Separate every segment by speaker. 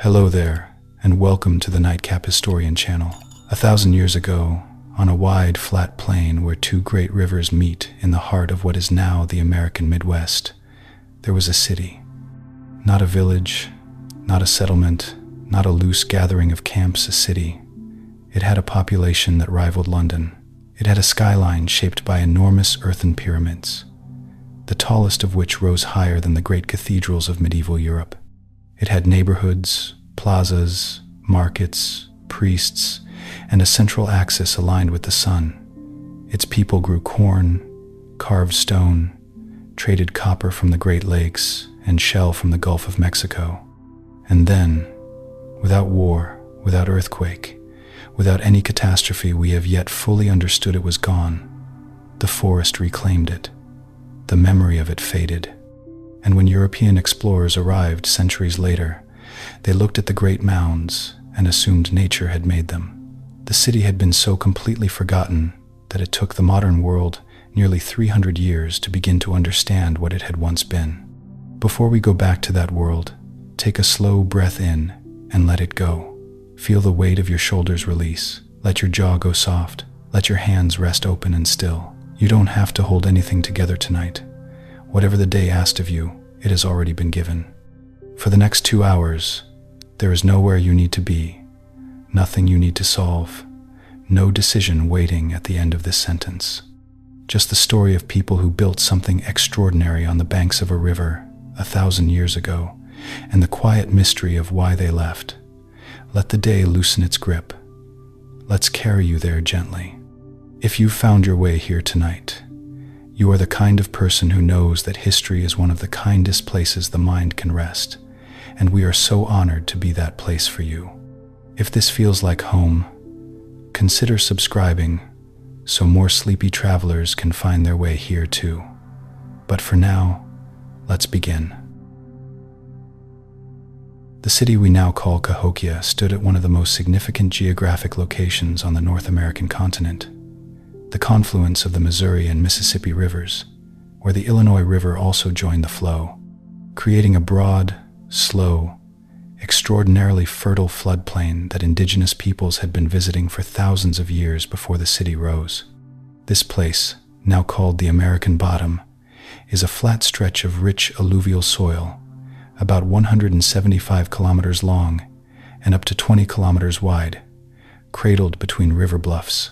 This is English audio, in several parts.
Speaker 1: Hello there, and welcome to the Nightcap Historian channel. 1,000 years ago, on a wide, flat plain where two great rivers meet in the heart of what is now the American Midwest, there was a city. Not a village, not a settlement, not a loose gathering of camps, a city. It had a population that rivaled London. It had a skyline shaped by enormous earthen pyramids, the tallest of which rose higher than the great cathedrals of medieval Europe. It had neighborhoods, plazas, markets, priests, and a central axis aligned with the sun. Its people grew corn, carved stone, traded copper from the Great Lakes, and shell from the Gulf of Mexico. And then, without war, without earthquake, without any catastrophe we have yet fully understood, it was gone. The forest reclaimed it. The memory of it faded. And when European explorers arrived centuries later, they looked at the great mounds and assumed nature had made them. The city had been so completely forgotten that it took the modern world nearly 300 years to begin to understand what it had once been. Before we go back to that world, take a slow breath in and let it go. Feel the weight of your shoulders release. Let your jaw go soft. Let your hands rest open and still. You don't have to hold anything together tonight. Whatever the day asked of you, it has already been given. For the next 2 hours, there is nowhere you need to be, nothing you need to solve, no decision waiting at the end of this sentence. Just the story of people who built something extraordinary on the banks of a river 1,000 years ago, and the quiet mystery of why they left. Let the day loosen its grip. Let's carry you there gently. If you've found your way here tonight, you are the kind of person who knows that history is one of the kindest places the mind can rest, and we are so honored to be that place for you. If this feels like home, consider subscribing so more sleepy travelers can find their way here too. But for now, let's begin. The city we now call Cahokia stood at one of the most significant geographic locations on the North American continent, the confluence of the Missouri and Mississippi rivers, where the Illinois River also joined the flow, creating a broad, slow, extraordinarily fertile floodplain that indigenous peoples had been visiting for thousands of years before the city rose. This place, now called the American Bottom, is a flat stretch of rich alluvial soil, about 175 kilometers long and up to 20 kilometers wide, cradled between river bluffs.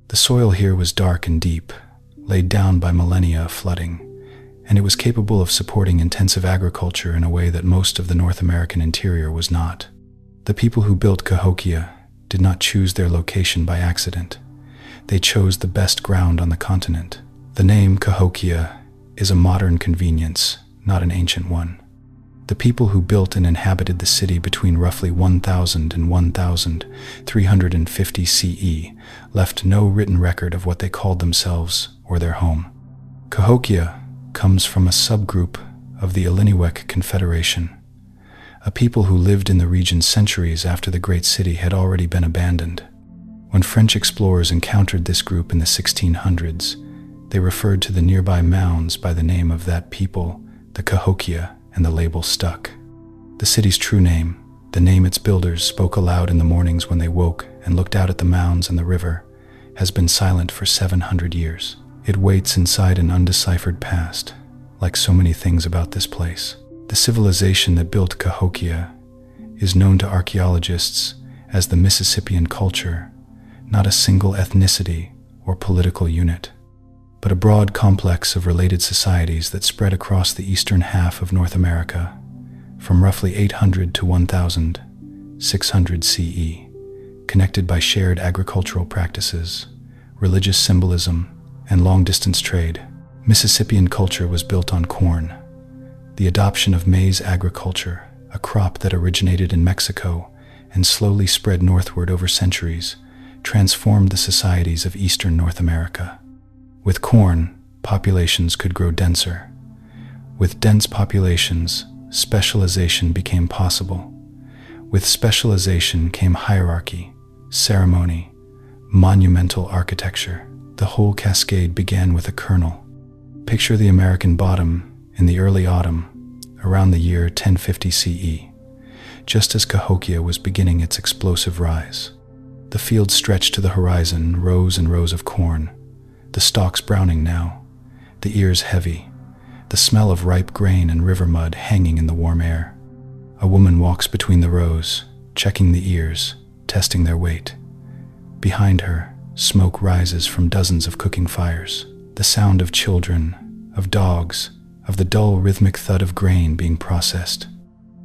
Speaker 1: The soil here was dark and deep, laid down by millennia of flooding, and it was capable of supporting intensive agriculture in a way that most of the North American interior was not. The people who built Cahokia did not choose their location by accident. They chose the best ground on the continent. The name Cahokia is a modern convenience, not an ancient one. The people who built and inhabited the city between roughly 1000 and 1350 CE left no written record of what they called themselves or their home. Cahokia comes from a subgroup of the Illiniwek Confederation, a people who lived in the region centuries after the great city had already been abandoned. When French explorers encountered this group in the 1600s, they referred to the nearby mounds by the name of that people, the Cahokia, and the label stuck. The city's true name, the name its builders spoke aloud in the mornings when they woke and looked out at the mounds and the river, has been silent for 700 years. It waits inside an undeciphered past, like so many things about this place. The civilization that built Cahokia is known to archaeologists as the Mississippian culture, not a single ethnicity or political unit, but a broad complex of related societies that spread across the eastern half of North America, from roughly 800 to 1600 CE, connected by shared agricultural practices, religious symbolism, and long-distance trade. Mississippian culture was built on corn. The adoption of maize agriculture, a crop that originated in Mexico and slowly spread northward over centuries, transformed the societies of eastern North America. With corn, populations could grow denser. With dense populations, specialization became possible. With specialization came hierarchy, ceremony, monumental architecture. The whole cascade began with a kernel. Picture the American Bottom in the early autumn, around the year 1050 CE. just as Cahokia was beginning its explosive rise. The fields stretched to the horizon, rows and rows of corn, the stalks browning now, the ears heavy, the smell of ripe grain and river mud hanging in the warm air. A woman walks between the rows, checking the ears, testing their weight. Behind her, smoke rises from dozens of cooking fires. The sound of children, of dogs, of the dull rhythmic thud of grain being processed.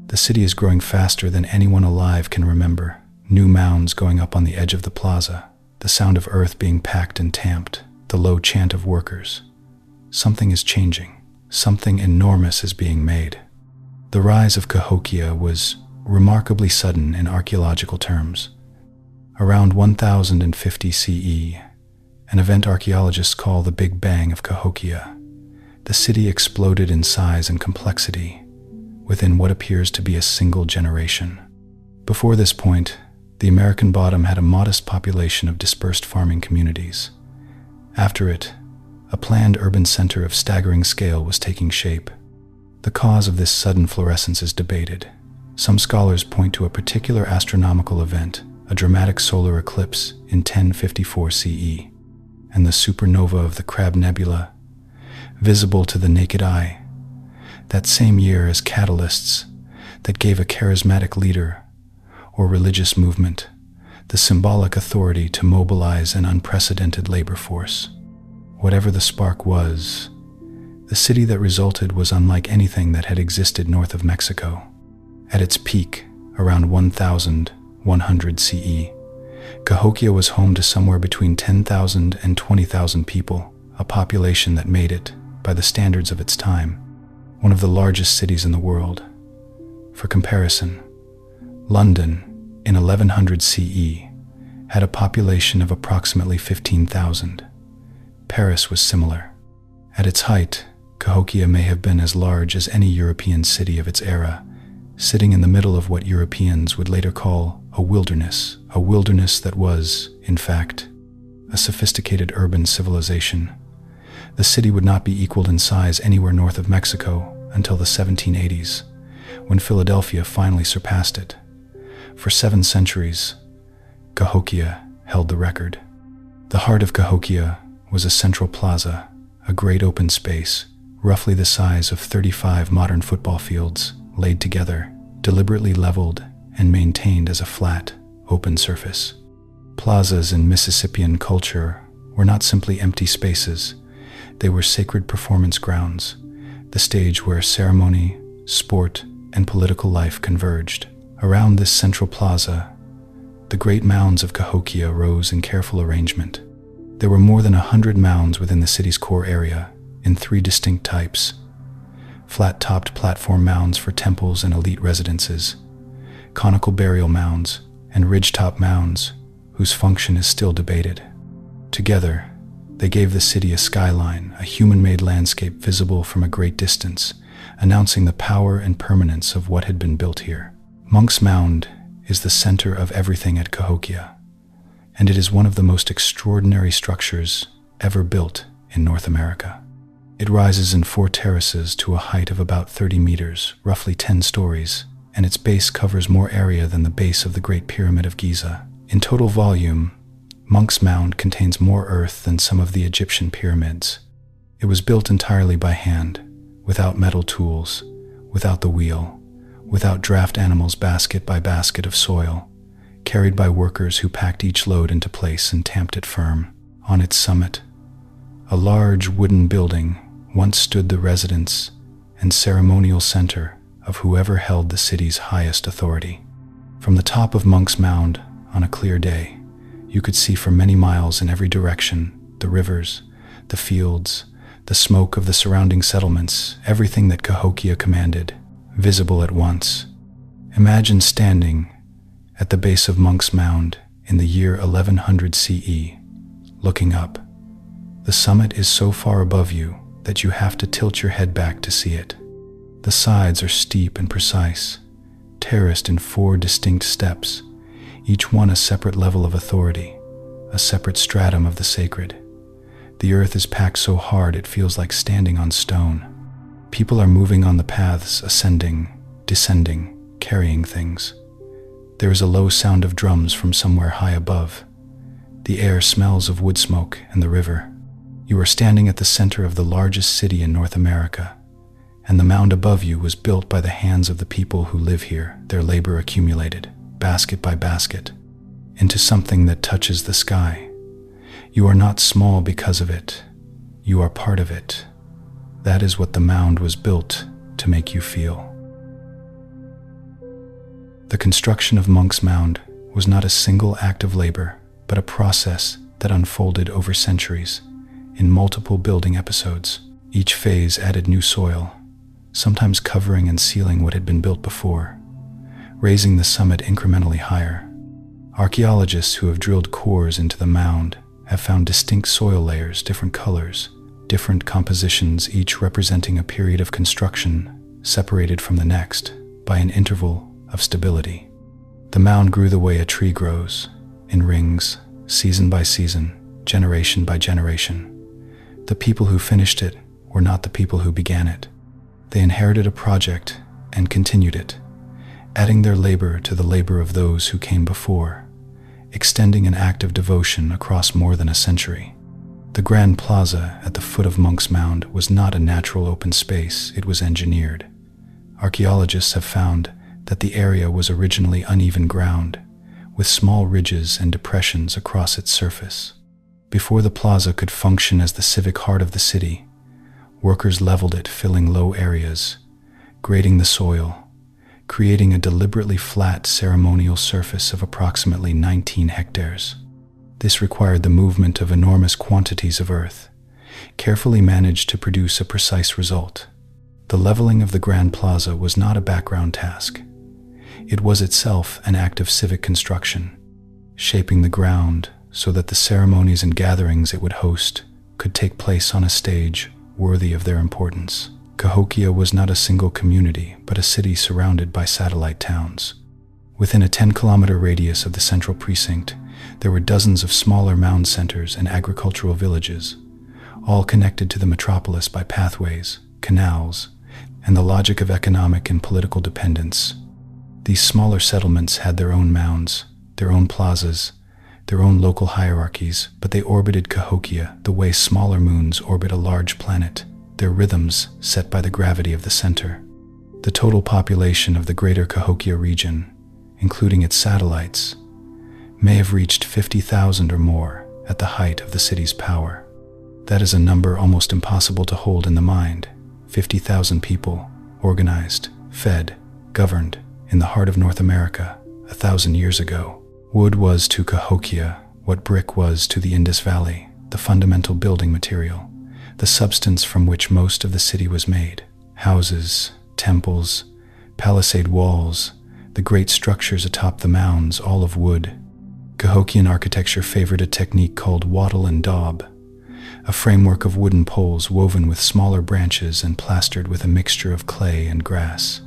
Speaker 1: The city is growing faster than anyone alive can remember. New mounds going up on the edge of the plaza, the sound of earth being packed and tamped, the low chant of workers. Something is changing. Something enormous is being made. The rise of Cahokia was remarkably sudden in archaeological terms. Around 1050 CE, an event archaeologists call the Big Bang of Cahokia, the city exploded in size and complexity within what appears to be a single generation. Before this point, the American bottom had a modest population of dispersed farming communities. After it, a planned urban center of staggering scale was taking shape. The cause of this sudden florescence is debated. Some scholars point to a particular astronomical event, a dramatic solar eclipse in 1054 CE, and the supernova of the Crab Nebula, visible to the naked eye, that same year as catalysts that gave a charismatic leader or religious movement the symbolic authority to mobilize an unprecedented labor force. Whatever the spark was, the city that resulted was unlike anything that had existed north of Mexico. At its peak, around 1100 CE, Cahokia was home to somewhere between 10,000 and 20,000 people, a population that made it, by the standards of its time, one of the largest cities in the world. For comparison, London, in 1100 CE, had a population of approximately 15,000. Paris was similar. At its height, Cahokia may have been as large as any European city of its era, sitting in the middle of what Europeans would later call a wilderness that was, in fact, a sophisticated urban civilization. The city would not be equaled in size anywhere north of Mexico until the 1780s, when Philadelphia finally surpassed it. For 7 centuries, Cahokia held the record. The heart of Cahokia was a central plaza, a great open space, roughly the size of 35 modern football fields, laid together, deliberately leveled, and maintained as a flat, open surface. Plazas in Mississippian culture were not simply empty spaces. They were sacred performance grounds, the stage where ceremony, sport, and political life converged. Around this central plaza, the great mounds of Cahokia rose in careful arrangement. There were more than 100 mounds within the city's core area, in 3 distinct types: flat-topped platform mounds for temples and elite residences, conical burial mounds, and ridge-top mounds, whose function is still debated. Together, they gave the city a skyline, a human-made landscape visible from a great distance, announcing the power and permanence of what had been built here. Monks Mound is the center of everything at Cahokia, and it is one of the most extraordinary structures ever built in North America. It rises in 4 terraces to a height of about 30 meters, roughly 10 stories, and its base covers more area than the base of the Great Pyramid of Giza. In total volume, Monks Mound contains more earth than some of the Egyptian pyramids. It was built entirely by hand, without metal tools, without the wheel, without draft animals basket by basket of soil, carried by workers who packed each load into place and tamped it firm. On its summit, a large wooden building, once stood the residence and ceremonial center of whoever held the city's highest authority. From the top of Monks Mound, on a clear day, you could see for many miles in every direction the rivers, the fields, the smoke of the surrounding settlements, everything that Cahokia commanded, visible at once. Imagine standing at the base of Monks Mound in the year 1100 CE, looking up. The summit is so far above you that you have to tilt your head back to see it. The sides are steep and precise, terraced in 4 distinct steps, each one a separate level of authority, a separate stratum of the sacred. The earth is packed so hard it feels like standing on stone. People are moving on the paths, ascending, descending, carrying things. There is a low sound of drums from somewhere high above. The air smells of wood smoke and the river. You are standing at the center of the largest city in North America, and the mound above you was built by the hands of the people who live here, their labor accumulated, basket by basket, into something that touches the sky. You are not small because of it. You are part of it. That is what the mound was built to make you feel. The construction of Monks Mound was not a single act of labor, but a process that unfolded over centuries, in multiple building episodes. Each phase added new soil, sometimes covering and sealing what had been built before, raising the summit incrementally higher. Archaeologists who have drilled cores into the mound have found distinct soil layers, different colors, different compositions, each representing a period of construction separated from the next by an interval of stability. The mound grew the way a tree grows, in rings, season by season, generation by generation. The people who finished it were not the people who began it. They inherited a project and continued it, adding their labor to the labor of those who came before, extending an act of devotion across more than a century. The Grand Plaza at the foot of Monks Mound was not a natural open space, it was engineered. Archaeologists have found that the area was originally uneven ground, with small ridges and depressions across its surface. Before the plaza could function as the civic heart of the city, workers leveled it, filling low areas, grading the soil, creating a deliberately flat ceremonial surface of approximately 19 hectares. This required the movement of enormous quantities of earth, carefully managed to produce a precise result. The leveling of the Grand Plaza was not a background task. It was itself an act of civic construction, shaping the ground so that the ceremonies and gatherings it would host could take place on a stage worthy of their importance. Cahokia was not a single community, but a city surrounded by satellite towns. Within a 10-kilometer radius of the central precinct, there were dozens of smaller mound centers and agricultural villages, all connected to the metropolis by pathways, canals, and the logic of economic and political dependence. These smaller settlements had their own mounds, their own plazas, their own local hierarchies, but they orbited Cahokia the way smaller moons orbit a large planet, their rhythms set by the gravity of the center. The total population of the greater Cahokia region, including its satellites, may have reached 50,000 or more at the height of the city's power. That is a number almost impossible to hold in the mind. 50,000 people, organized, fed, governed, in the heart of North America, 1,000 years ago. Wood was to Cahokia what brick was to the Indus Valley, the fundamental building material, the substance from which most of the city was made. Houses, temples, palisade walls, the great structures atop the mounds, all of wood. Cahokian architecture favored a technique called wattle and daub, a framework of wooden poles woven with smaller branches and plastered with a mixture of clay and grass,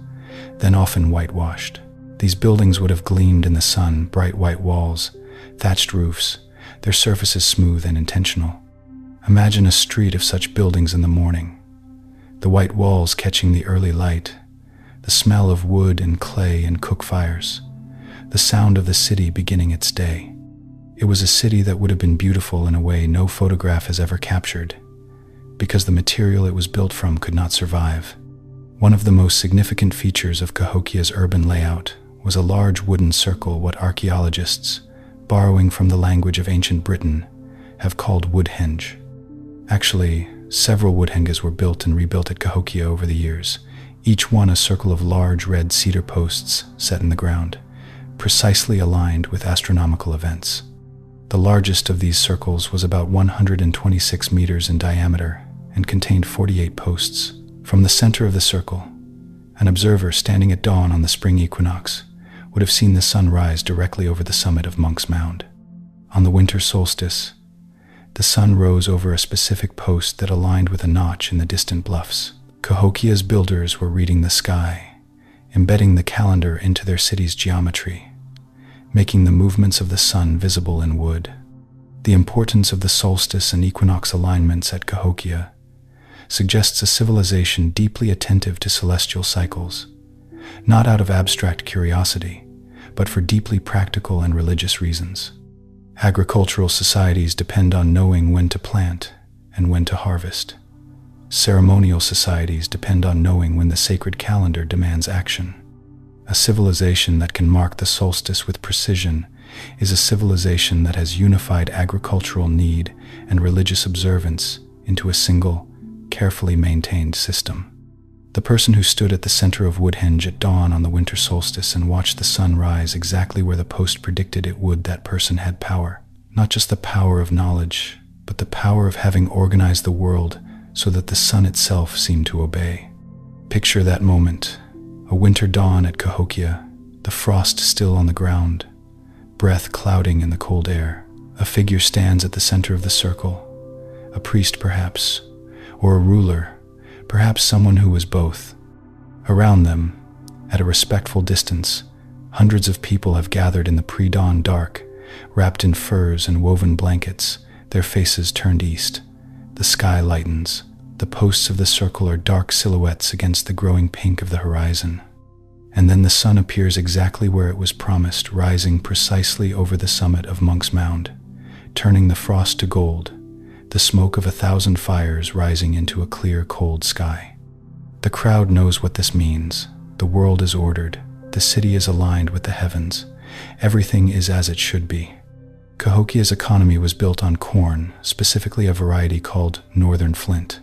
Speaker 1: then often whitewashed. These buildings would have gleamed in the sun, bright white walls, thatched roofs, their surfaces smooth and intentional. Imagine a street of such buildings in the morning, the white walls catching the early light, the smell of wood and clay and cook fires, the sound of the city beginning its day. It was a city that would have been beautiful in a way no photograph has ever captured, because the material it was built from could not survive. One of the most significant features of Cahokia's urban layout was a large wooden circle, what archaeologists, borrowing from the language of ancient Britain, have called woodhenge. Actually, several woodhenges were built and rebuilt at Cahokia over the years, each one a circle of large red cedar posts set in the ground, precisely aligned with astronomical events. The largest of these circles was about 126 meters in diameter and contained 48 posts. From the center of the circle, an observer standing at dawn on the spring equinox would have seen the sun rise directly over the summit of Monks Mound. On the winter solstice, the sun rose over a specific post that aligned with a notch in the distant bluffs. Cahokia's builders were reading the sky, embedding the calendar into their city's geometry, making the movements of the sun visible in wood. The importance of the solstice and equinox alignments at Cahokia suggests a civilization deeply attentive to celestial cycles, not out of abstract curiosity, but for deeply practical and religious reasons. Agricultural societies depend on knowing when to plant and when to harvest. Ceremonial societies depend on knowing when the sacred calendar demands action. A civilization that can mark the solstice with precision is a civilization that has unified agricultural need and religious observance into a single, carefully maintained system. The person who stood at the center of Woodhenge at dawn on the winter solstice and watched the sun rise exactly where the post predicted it would, that person had power. Not just the power of knowledge, but the power of having organized the world so that the sun itself seemed to obey. Picture that moment, a winter dawn at Cahokia, the frost still on the ground, breath clouding in the cold air. A figure stands at the center of the circle, a priest perhaps, or a ruler, perhaps someone who was both. Around them, at a respectful distance, hundreds of people have gathered in the pre-dawn dark, wrapped in furs and woven blankets, their faces turned east. The sky lightens. The posts of the circle are dark silhouettes against the growing pink of the horizon. And then the sun appears exactly where it was promised, rising precisely over the summit of Monks Mound, turning the frost to gold, the smoke of 1,000 fires rising into a clear, cold sky. The crowd knows what this means. The world is ordered. The city is aligned with the heavens. Everything is as it should be. Cahokia's economy was built on corn, specifically a variety called northern flint,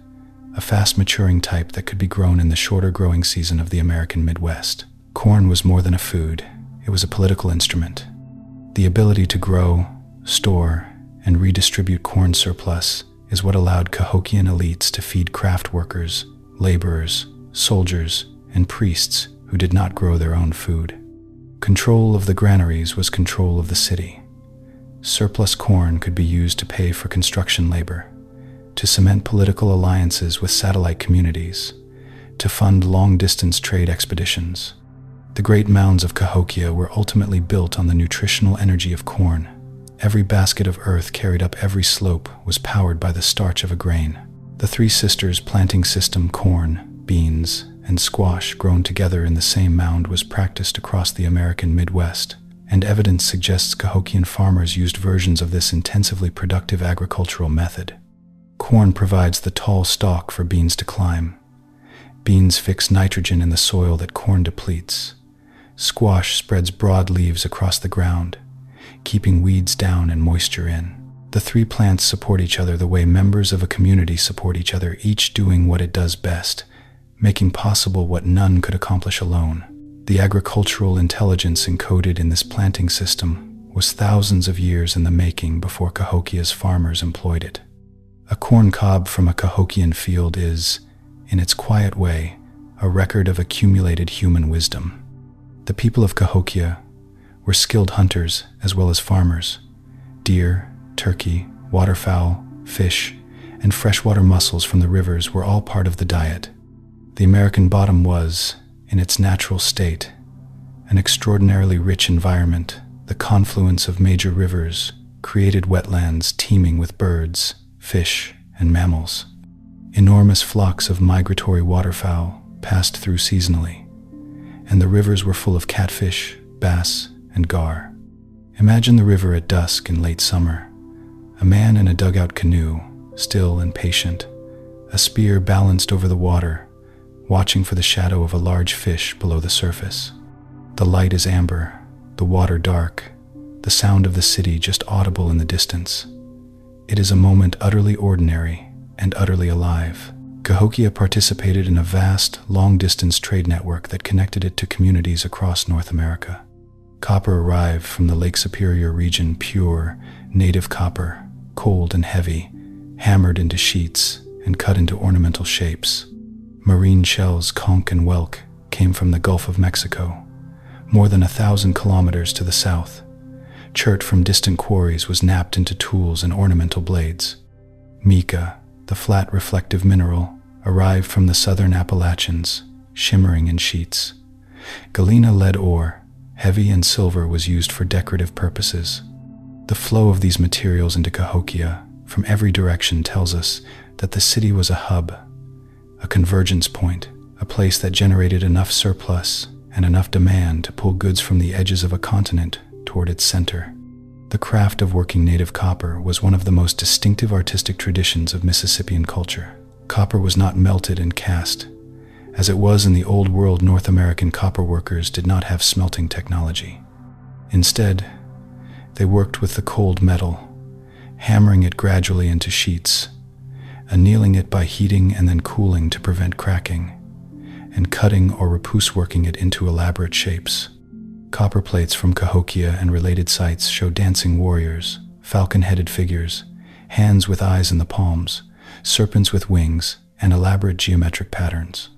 Speaker 1: a fast-maturing type that could be grown in the shorter growing season of the American Midwest. Corn was more than a food. It was a political instrument. The ability to grow, store, and redistribute corn surplus is what allowed Cahokian elites to feed craft workers, laborers, soldiers, and priests who did not grow their own food. Control of the granaries was control of the city. Surplus corn could be used to pay for construction labor, to cement political alliances with satellite communities, to fund long-distance trade expeditions. The great mounds of Cahokia were ultimately built on the nutritional energy of corn. Every basket of earth carried up every slope was powered by the starch of a grain. The Three Sisters planting system, corn, beans, and squash grown together in the same mound, was practiced across the American Midwest, and evidence suggests Cahokian farmers used versions of this intensively productive agricultural method. Corn provides the tall stalk for beans to climb. Beans fix nitrogen in the soil that corn depletes. Squash spreads broad leaves across the ground, keeping weeds down and moisture in. The three plants support each other the way members of a community support each other, each doing what it does best, making possible what none could accomplish alone. The agricultural intelligence encoded in this planting system was thousands of years in the making before Cahokia's farmers employed it. A corn cob from a Cahokian field is, in its quiet way, a record of accumulated human wisdom. The people of Cahokia were skilled hunters as well as farmers. Deer, turkey, waterfowl, fish, and freshwater mussels from the rivers were all part of the diet. The American bottom was, in its natural state, an extraordinarily rich environment. The confluence of major rivers created wetlands teeming with birds, fish, and mammals. Enormous flocks of migratory waterfowl passed through seasonally, and the rivers were full of catfish, bass, and gar. Imagine the river at dusk in late summer. A man in a dugout canoe, still and patient, a spear balanced over the water, watching for the shadow of a large fish below the surface. The light is amber, the water dark, the sound of the city just audible in the distance. It is a moment utterly ordinary and utterly alive. Cahokia participated in a vast, long-distance trade network that connected it to communities across North America. Copper arrived from the Lake Superior region, pure, native copper, cold and heavy, hammered into sheets and cut into ornamental shapes. Marine shells, conch and whelk, came from the Gulf of Mexico, more than 1,000 kilometers to the south. Chert from distant quarries was napped into tools and ornamental blades. Mica, the flat reflective mineral, arrived from the southern Appalachians, shimmering in sheets. Galena lead ore, heavy and silver, was used for decorative purposes. The flow of these materials into Cahokia from every direction tells us that the city was a hub, a convergence point, a place that generated enough surplus and enough demand to pull goods from the edges of a continent toward its center. The craft of working native copper was one of the most distinctive artistic traditions of Mississippian culture. Copper was not melted and cast. As it was in the Old World, North American copper workers did not have smelting technology. Instead, they worked with the cold metal, hammering it gradually into sheets, annealing it by heating and then cooling to prevent cracking, and cutting or repousse working it into elaborate shapes. Copper plates from Cahokia and related sites show dancing warriors, falcon-headed figures, hands with eyes in the palms, serpents with wings, and elaborate geometric patterns.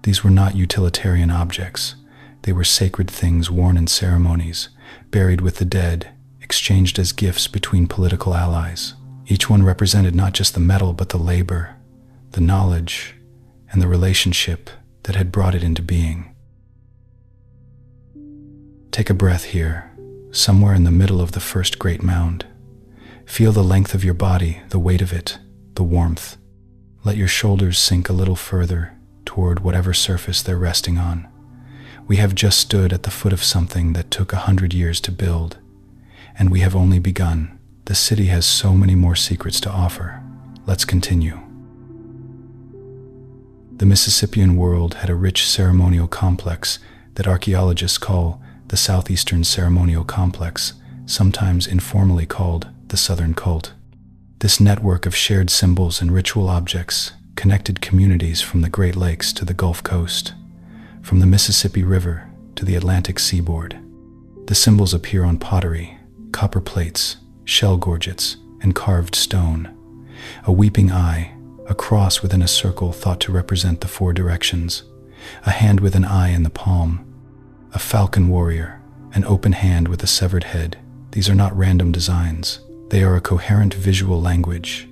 Speaker 1: These were not utilitarian objects. They were sacred things worn in ceremonies, buried with the dead, exchanged as gifts between political allies. Each one represented not just the metal but the labor, the knowledge, and the relationship that had brought it into being. Take a breath here, somewhere in the middle of the first great mound. Feel the length of your body, the weight of it, the warmth. Let your shoulders sink a little further toward whatever surface they're resting on. We have just stood at the foot of something that took 100 years to build, and we have only begun. The city has so many more secrets to offer. Let's continue. The Mississippian world had a rich ceremonial complex that archaeologists call the Southeastern Ceremonial Complex, sometimes informally called the Southern Cult. This network of shared symbols and ritual objects connected communities from the Great Lakes to the Gulf Coast, from the Mississippi River to the Atlantic seaboard. The symbols appear on pottery, copper plates, shell gorgets, and carved stone. A weeping eye, a cross within a circle thought to represent the four directions, a hand with an eye in the palm, a falcon warrior, an open hand with a severed head. These are not random designs. They are a coherent visual language,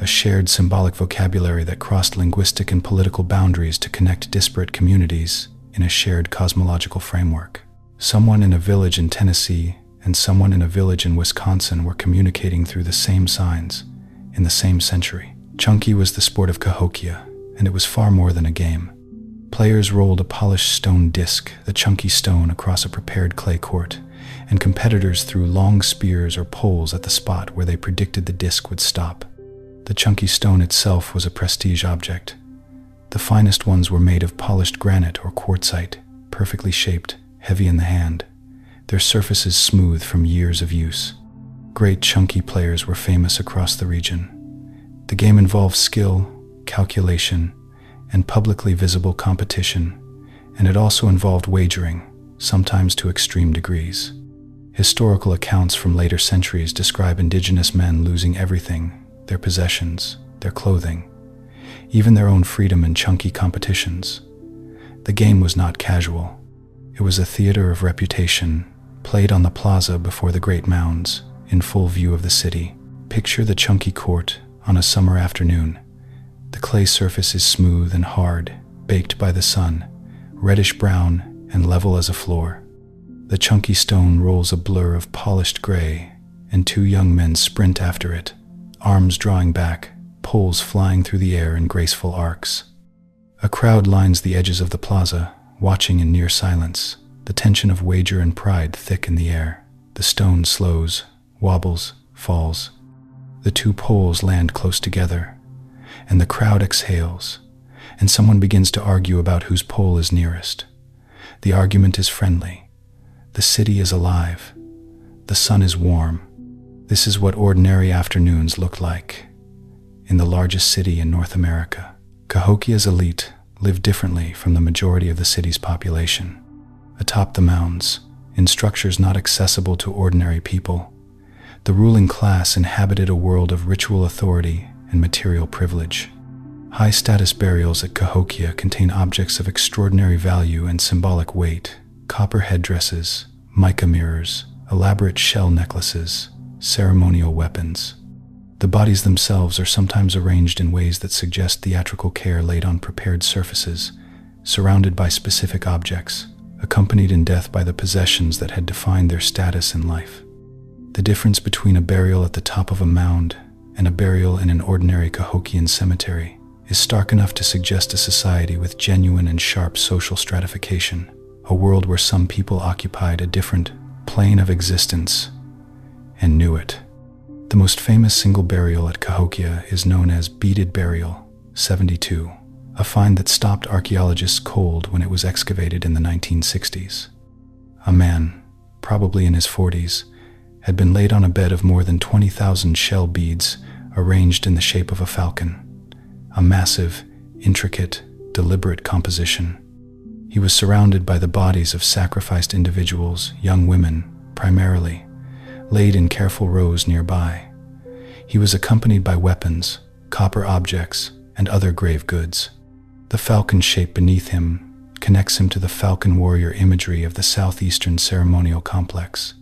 Speaker 1: a shared symbolic vocabulary that crossed linguistic and political boundaries to connect disparate communities in a shared cosmological framework. Someone in a village in Tennessee and someone in a village in Wisconsin were communicating through the same signs in the same century. Chunky was the sport of Cahokia, and it was far more than a game. Players rolled a polished stone disc, the chunky stone, across a prepared clay court, and competitors threw long spears or poles at the spot where they predicted the disc would stop. The chunky stone itself was a prestige object. The finest ones were made of polished granite or quartzite, perfectly shaped, heavy in the hand, their surfaces smooth from years of use. Great chunky players were famous across the region. The game involved skill, calculation, and publicly visible competition, and it also involved wagering, sometimes to extreme degrees. Historical accounts from later centuries describe Indigenous men losing everything, their possessions, their clothing, even their own freedom in chunky competitions. The game was not casual. It was a theater of reputation, played on the plaza before the great mounds, in full view of the city. Picture the chunky court on a summer afternoon. The clay surface is smooth and hard, baked by the sun, reddish-brown and level as a floor. The chunky stone rolls a blur of polished gray, and two young men sprint after it, arms drawing back, poles flying through the air in graceful arcs. A crowd lines the edges of the plaza, watching in near silence, the tension of wager and pride thick in the air. The stone slows, wobbles, falls. The two poles land close together, and the crowd exhales, and someone begins to argue about whose pole is nearest. The argument is friendly. The city is alive. The sun is warm. This is what ordinary afternoons look like in the largest city in North America. Cahokia's elite lived differently from the majority of the city's population. Atop the mounds, in structures not accessible to ordinary people, the ruling class inhabited a world of ritual authority and material privilege. High-status burials at Cahokia contain objects of extraordinary value and symbolic weight: copper headdresses, mica mirrors, elaborate shell necklaces, ceremonial weapons. The bodies themselves are sometimes arranged in ways that suggest theatrical care laid on prepared surfaces, surrounded by specific objects, accompanied in death by the possessions that had defined their status in life. The difference between a burial at the top of a mound and a burial in an ordinary Cahokian cemetery is stark enough to suggest a society with genuine and sharp social stratification. a world where some people occupied a different plane of existence and knew it. The most famous single burial at Cahokia is known as Beaded Burial 72, a find that stopped archaeologists cold when it was excavated in the 1960s. A man, probably in his 40s, had been laid on a bed of more than 20,000 shell beads arranged in the shape of a falcon, a massive, intricate, deliberate composition. He was surrounded by the bodies of sacrificed individuals, young women, primarily, laid in careful rows nearby. He was accompanied by weapons, copper objects, and other grave goods. The falcon shape beneath him connects him to the falcon warrior imagery of the southeastern ceremonial complex,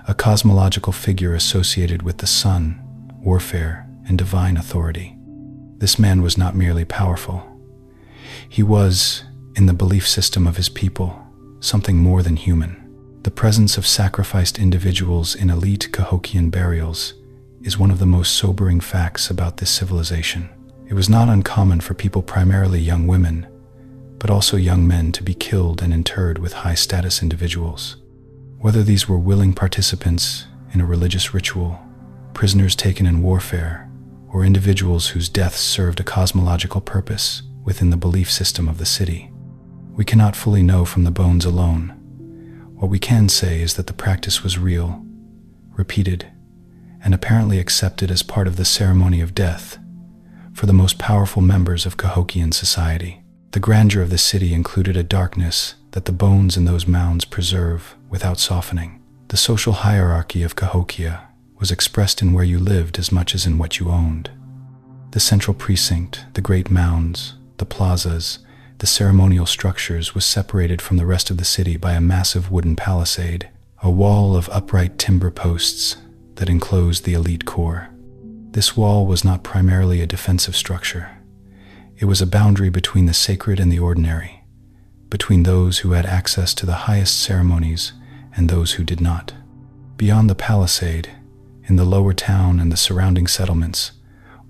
Speaker 1: a cosmological figure associated with the sun, warfare, and divine authority. This man was not merely powerful. He was, in the belief system of his people, something more than human. The presence of sacrificed individuals in elite Cahokian burials is one of the most sobering facts about this civilization. It was not uncommon for people, primarily young women, but also young men, to be killed and interred with high-status individuals. Whether these were willing participants in a religious ritual, prisoners taken in warfare, or individuals whose deaths served a cosmological purpose within the belief system of the city, we cannot fully know from the bones alone. What we can say is that the practice was real, repeated, and apparently accepted as part of the ceremony of death for the most powerful members of Cahokian society. The grandeur of the city included a darkness that the bones in those mounds preserve without softening. The social hierarchy of Cahokia was expressed in where you lived as much as in what you owned. The central precinct, the great mounds, the plazas, the ceremonial structures was separated from the rest of the city by a massive wooden palisade, a wall of upright timber posts that enclosed the elite core. This wall was not primarily a defensive structure. It was a boundary between the sacred and the ordinary, between those who had access to the highest ceremonies and those who did not. Beyond the palisade, in the lower town and the surrounding settlements,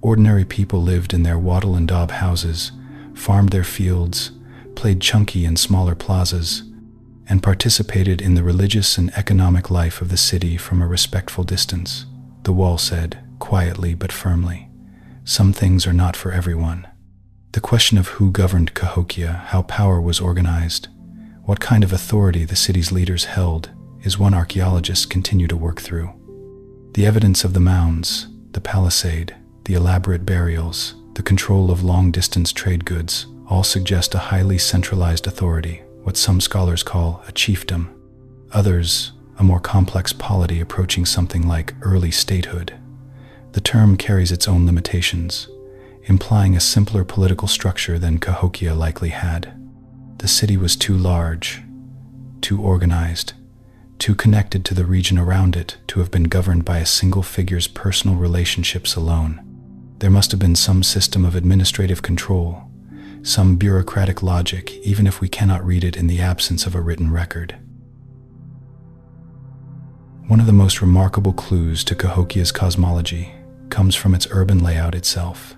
Speaker 1: ordinary people lived in their wattle and daub houses, farmed their fields, played chunky in smaller plazas, and participated in the religious and economic life of the city from a respectful distance. The wall said, quietly but firmly, "Some things are not for everyone." The question of who governed Cahokia, how power was organized, what kind of authority the city's leaders held, is one archaeologists continue to work through. The evidence of the mounds, the palisade, the elaborate burials, the control of long-distance trade goods all suggest a highly centralized authority, what some scholars call a chiefdom. Others, a more complex polity approaching something like early statehood. The term carries its own limitations, implying a simpler political structure than Cahokia likely had. The city was too large, too organized, too connected to the region around it to have been governed by a single figure's personal relationships alone. There must have been some system of administrative control, some bureaucratic logic, even if we cannot read it in the absence of a written record. One of the most remarkable clues to Cahokia's cosmology comes from its urban layout itself.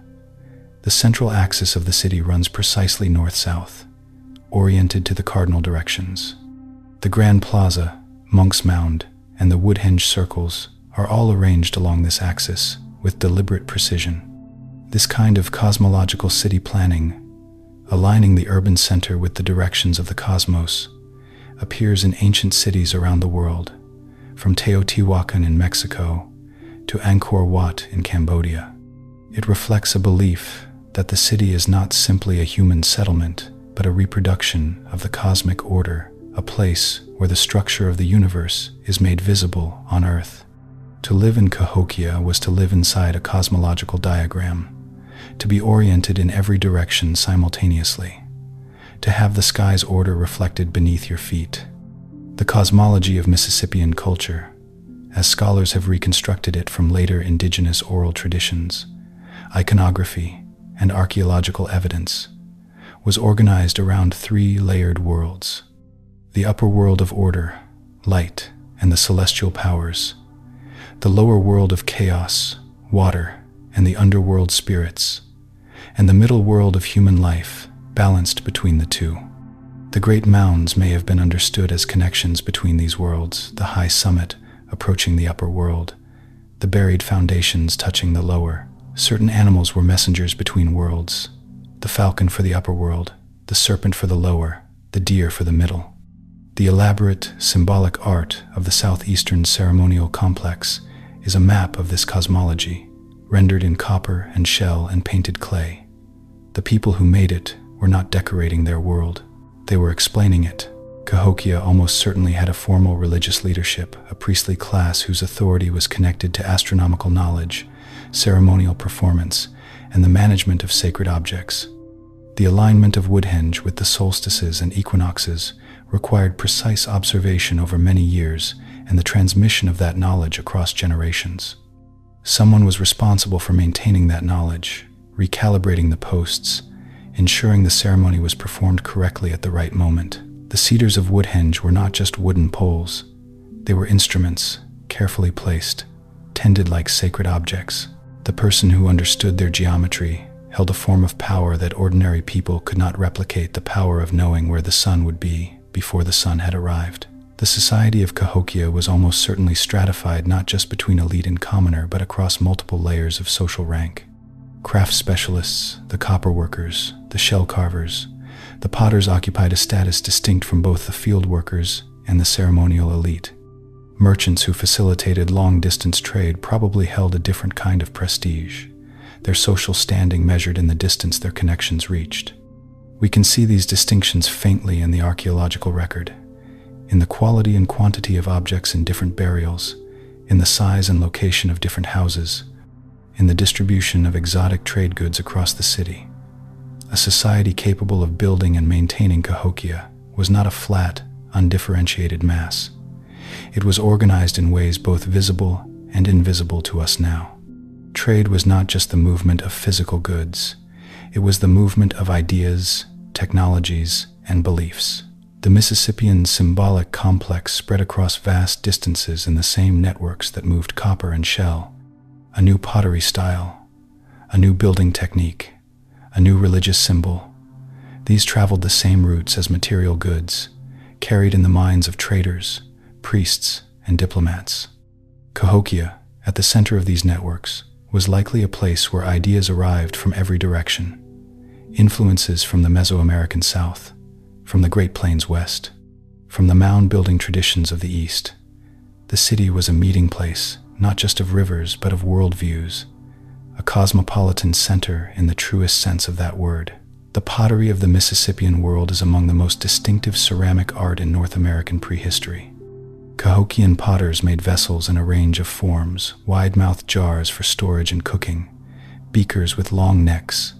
Speaker 1: The central axis of the city runs precisely north-south, oriented to the cardinal directions. The Grand Plaza, Monks Mound, and the Woodhenge circles are all arranged along this axis with deliberate precision. This kind of cosmological city planning, aligning the urban center with the directions of the cosmos, appears in ancient cities around the world, from Teotihuacan in Mexico to Angkor Wat in Cambodia. It reflects a belief that the city is not simply a human settlement, but a reproduction of the cosmic order, a place where the structure of the universe is made visible on Earth. To live in Cahokia was to live inside a cosmological diagram, to be oriented in every direction simultaneously, to have the sky's order reflected beneath your feet. The cosmology of Mississippian culture, as scholars have reconstructed it from later indigenous oral traditions, iconography, and archaeological evidence, was organized around three layered worlds: the upper world of order, light, and the celestial powers, the lower world of chaos, water, and the underworld spirits, and the middle world of human life, balanced between the two. The great mounds may have been understood as connections between these worlds, the high summit approaching the upper world, the buried foundations touching the lower. Certain animals were messengers between worlds: the falcon for the upper world, the serpent for the lower, the deer for the middle. The elaborate, symbolic art of the southeastern ceremonial complex is a map of this cosmology, rendered in copper and shell and painted clay. The people who made it were not decorating their world, they were explaining it. Cahokia almost certainly had a formal religious leadership, a priestly class whose authority was connected to astronomical knowledge, ceremonial performance, and the management of sacred objects. The alignment of Woodhenge with the solstices and equinoxes required precise observation over many years and the transmission of that knowledge across generations. Someone was responsible for maintaining that knowledge, recalibrating the posts, ensuring the ceremony was performed correctly at the right moment. The cedars of Woodhenge were not just wooden poles. They were instruments, carefully placed, tended like sacred objects. The person who understood their geometry held a form of power that ordinary people could not replicate, the power of knowing where the sun would be before the sun had arrived. The society of Cahokia was almost certainly stratified not just between elite and commoner, but across multiple layers of social rank. Craft specialists, the copper workers, the shell carvers, the potters occupied a status distinct from both the field workers and the ceremonial elite. Merchants who facilitated long-distance trade probably held a different kind of prestige, their social standing measured in the distance their connections reached. We can see these distinctions faintly in the archaeological record, in the quality and quantity of objects in different burials, in the size and location of different houses, in the distribution of exotic trade goods across the city. A society capable of building and maintaining Cahokia was not a flat, undifferentiated mass. It was organized in ways both visible and invisible to us now. Trade was not just the movement of physical goods. It was the movement of ideas, technologies, and beliefs. The Mississippian symbolic complex spread across vast distances in the same networks that moved copper and shell. A new pottery style, a new building technique, a new religious symbol. These traveled the same routes as material goods, carried in the minds of traders, priests, and diplomats. Cahokia, at the center of these networks, was likely a place where ideas arrived from every direction. Influences from the Mesoamerican South, from the Great Plains West, from the mound-building traditions of the East. The city was a meeting place, not just of rivers, but of worldviews, a cosmopolitan center in the truest sense of that word. The pottery of the Mississippian world is among the most distinctive ceramic art in North American prehistory. Cahokian potters made vessels in a range of forms: wide-mouthed jars for storage and cooking, beakers with long necks,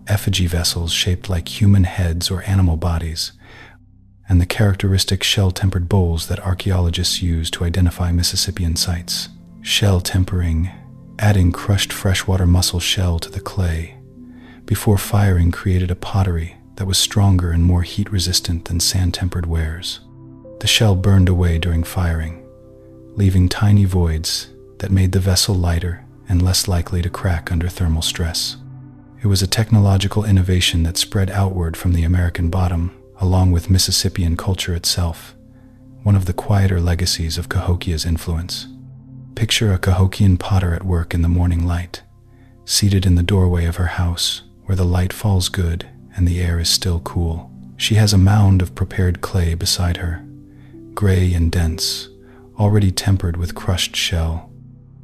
Speaker 1: effigy vessels shaped like human heads or animal bodies, and the characteristic shell-tempered bowls that archaeologists use to identify Mississippian sites. Shell tempering, adding crushed freshwater mussel shell to the clay, before firing, created a pottery that was stronger and more heat-resistant than sand-tempered wares. The shell burned away during firing, leaving tiny voids that made the vessel lighter and less likely to crack under thermal stress. It was a technological innovation that spread outward from the American bottom, along with Mississippian culture itself, one of the quieter legacies of Cahokia's influence. Picture a Cahokian potter at work in the morning light, seated in the doorway of her house, where the light falls good and the air is still cool. She has a mound of prepared clay beside her, gray and dense, already tempered with crushed shell.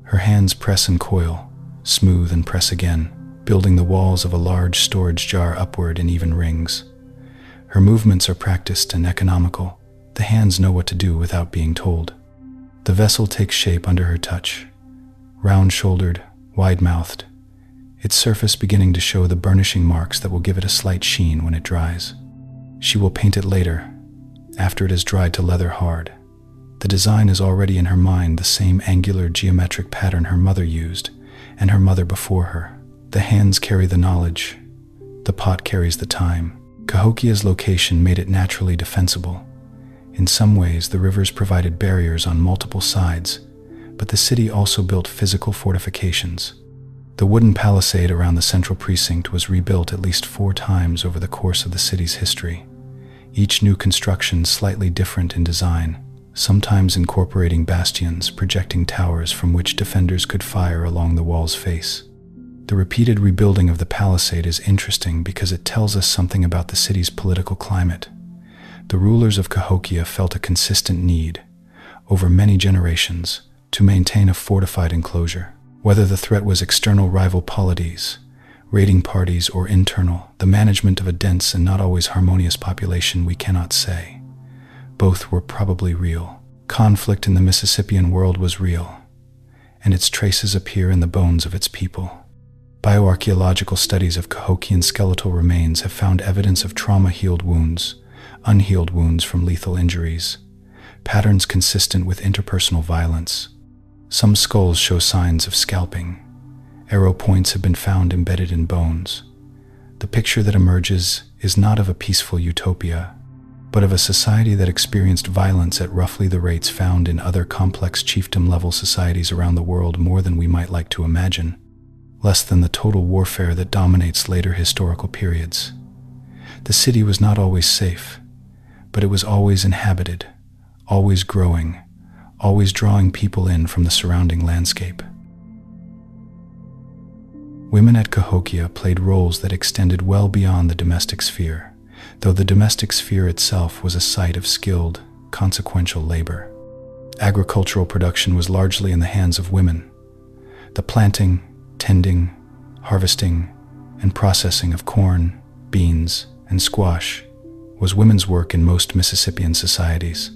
Speaker 1: Her hands press and coil, smooth and press again, building the walls of a large storage jar upward in even rings. Her movements are practiced and economical. The hands know what to do without being told. The vessel takes shape under her touch, round-shouldered, wide-mouthed, its surface beginning to show the burnishing marks that will give it a slight sheen when it dries. She will paint it later, after it has dried to leather hard. The design is already in her mind, the same angular geometric pattern her mother used, and her mother before her. The hands carry the knowledge, the pot carries the time. Cahokia's location made it naturally defensible. In some ways, the rivers provided barriers on multiple sides, but the city also built physical fortifications. The wooden palisade around the central precinct was rebuilt at least 4 times over the course of the city's history, each new construction slightly different in design, sometimes incorporating bastions projecting towers from which defenders could fire along the wall's face. The repeated rebuilding of the palisade is interesting because it tells us something about the city's political climate. The rulers of Cahokia felt a consistent need, over many generations, to maintain a fortified enclosure. Whether the threat was external rival polities, raiding parties, or internal, the management of a dense and not always harmonious population, we cannot say. Both were probably real. Conflict in the Mississippian world was real, and its traces appear in the bones of its people. Bioarchaeological studies of Cahokian skeletal remains have found evidence of trauma-healed wounds, unhealed wounds from lethal injuries, patterns consistent with interpersonal violence. Some skulls show signs of scalping. Arrow points have been found embedded in bones. The picture that emerges is not of a peaceful utopia, but of a society that experienced violence at roughly the rates found in other complex chiefdom-level societies around the world, more than we might like to imagine, less than the total warfare that dominates later historical periods. The city was not always safe, but it was always inhabited, always growing, always drawing people in from the surrounding landscape. Women at Cahokia played roles that extended well beyond the domestic sphere, though the domestic sphere itself was a site of skilled, consequential labor. Agricultural production was largely in the hands of women. The planting, tending, harvesting, and processing of corn, beans, and squash was women's work in most Mississippian societies,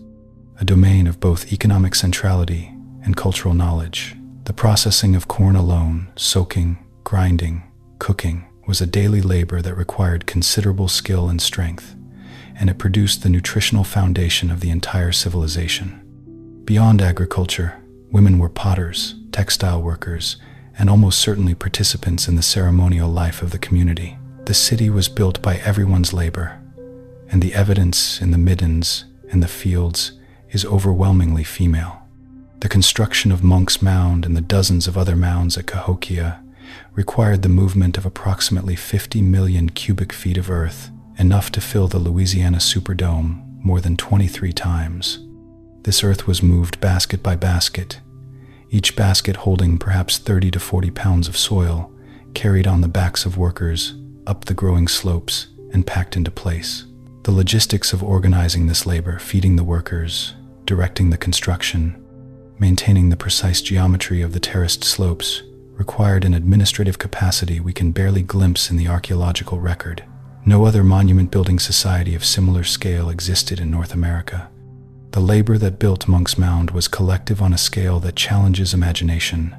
Speaker 1: a domain of both economic centrality and cultural knowledge. The processing of corn alone, soaking, grinding, cooking, was a daily labor that required considerable skill and strength, and it produced the nutritional foundation of the entire civilization. Beyond agriculture, women were potters, textile workers, and almost certainly participants in the ceremonial life of the community. The city was built by everyone's labor, and the evidence in the middens and the fields is overwhelmingly female. The construction of Monks Mound and the dozens of other mounds at Cahokia required the movement of approximately 50 million cubic feet of earth, enough to fill the Louisiana Superdome more than 23 times. This earth was moved basket by basket, each basket holding perhaps 30 to 40 pounds of soil, carried on the backs of workers, up the growing slopes, and packed into place. The logistics of organizing this labor, feeding the workers, directing the construction, maintaining the precise geometry of the terraced slopes, required an administrative capacity we can barely glimpse in the archaeological record. No other monument-building society of similar scale existed in North America. The labor that built Monks Mound was collective on a scale that challenges imagination,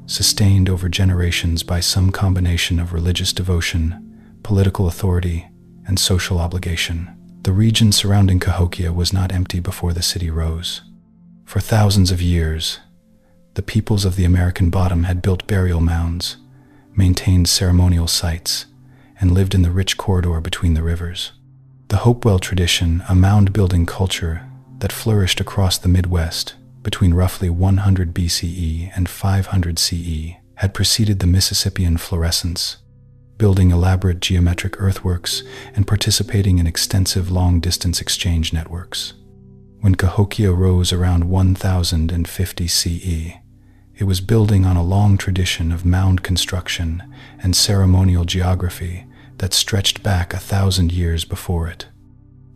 Speaker 1: sustained over generations by some combination of religious devotion, political authority, and social obligation. The region surrounding Cahokia was not empty before the city rose. For thousands of years, the peoples of the American bottom had built burial mounds, maintained ceremonial sites, and lived in the rich corridor between the rivers. The Hopewell tradition, a mound-building culture that flourished across the Midwest between roughly 100 BCE and 500 CE, had preceded the Mississippian florescence, building elaborate geometric earthworks and participating in extensive long-distance exchange networks. When Cahokia rose around 1050 CE, it was building on a long tradition of mound construction and ceremonial geography that stretched back 1,000 years before it.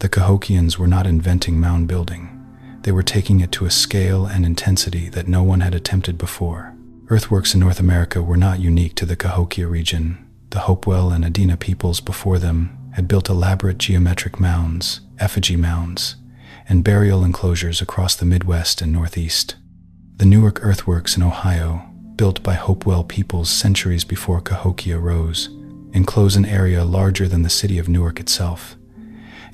Speaker 1: The Cahokians were not inventing mound building. They were taking it to a scale and intensity that no one had attempted before. Earthworks in North America were not unique to the Cahokia region. The Hopewell and Adena peoples before them had built elaborate geometric mounds, effigy mounds, and burial enclosures across the Midwest and Northeast. The Newark earthworks in Ohio, built by Hopewell peoples centuries before Cahokia rose, enclose an area larger than the city of Newark itself,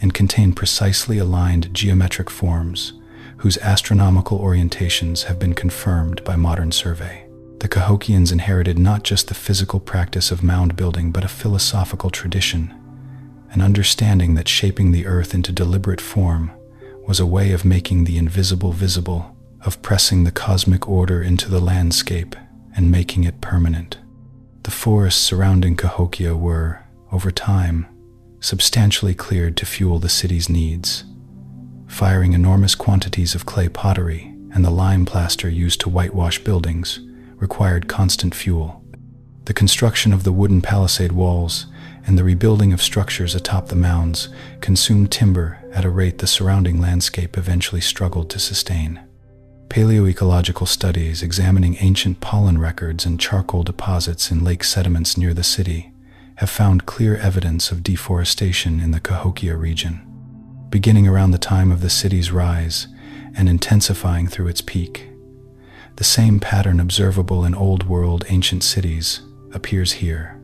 Speaker 1: and contain precisely aligned geometric forms whose astronomical orientations have been confirmed by modern survey. The Cahokians inherited not just the physical practice of mound building, but a philosophical tradition, an understanding that shaping the earth into deliberate form was a way of making the invisible visible, of pressing the cosmic order into the landscape and making it permanent. The forests surrounding Cahokia were, over time, substantially cleared to fuel the city's needs. Firing enormous quantities of clay pottery and the lime plaster used to whitewash buildings required constant fuel. The construction of the wooden palisade walls and the rebuilding of structures atop the mounds consumed timber at a rate the surrounding landscape eventually struggled to sustain. Paleoecological studies examining ancient pollen records and charcoal deposits in lake sediments near the city have found clear evidence of deforestation in the Cahokia region. Beginning around the time of the city's rise and intensifying through its peak, the same pattern observable in Old World ancient cities appears here.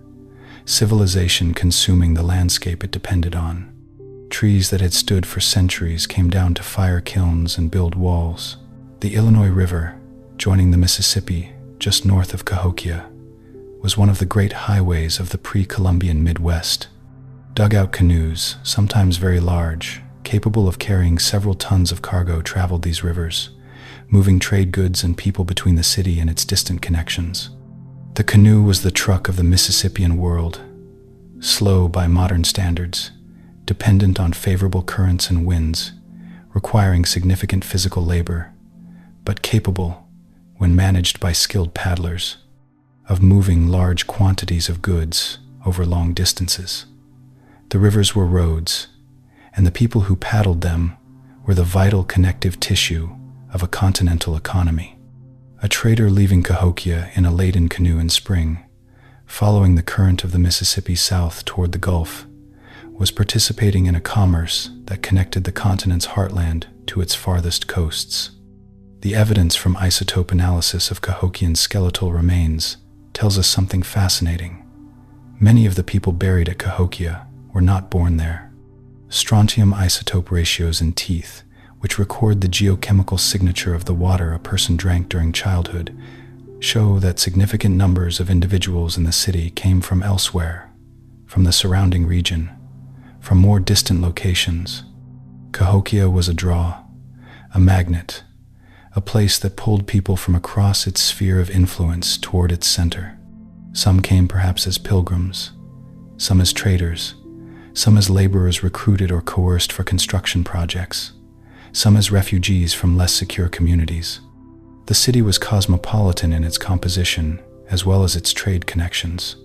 Speaker 1: Civilization consuming the landscape it depended on. Trees that had stood for centuries came down to fire kilns and build walls. The Illinois River, joining the Mississippi just north of Cahokia, was one of the great highways of the pre-Columbian Midwest. Dugout canoes, sometimes very large, capable of carrying several tons of cargo, traveled these rivers, moving trade goods and people between the city and its distant connections. The canoe was the truck of the Mississippian world, slow by modern standards, dependent on favorable currents and winds, requiring significant physical labor, but capable, when managed by skilled paddlers, of moving large quantities of goods over long distances. The rivers were roads, and the people who paddled them were the vital connective tissue of a continental economy. A trader leaving Cahokia in a laden canoe in spring, following the current of the Mississippi south toward the Gulf, was participating in a commerce that connected the continent's heartland to its farthest coasts. The evidence from isotope analysis of Cahokian skeletal remains tells us something fascinating. Many of the people buried at Cahokia were not born there. Strontium isotope ratios in teeth, which record the geochemical signature of the water a person drank during childhood, show that significant numbers of individuals in the city came from elsewhere, from the surrounding region, from more distant locations. Cahokia was a draw, a magnet, a place that pulled people from across its sphere of influence toward its center. Some came perhaps as pilgrims, some as traders, some as laborers recruited or coerced for construction projects, some as refugees from less secure communities. The city was cosmopolitan in its composition as well as its trade connections.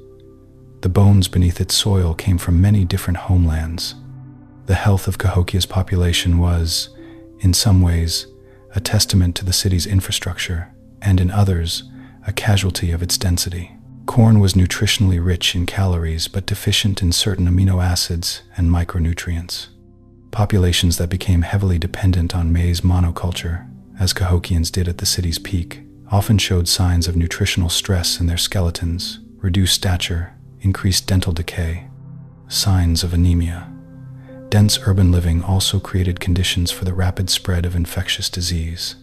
Speaker 1: The bones beneath its soil came from many different homelands. The health of Cahokia's population was, in some ways, a testament to the city's infrastructure, and in others, a casualty of its density. Corn was nutritionally rich in calories but deficient in certain amino acids and micronutrients. Populations that became heavily dependent on maize monoculture, as Cahokians did at the city's peak, often showed signs of nutritional stress in their skeletons, reduced stature, increased dental decay, signs of anemia. Dense urban living also created conditions for the rapid spread of infectious disease.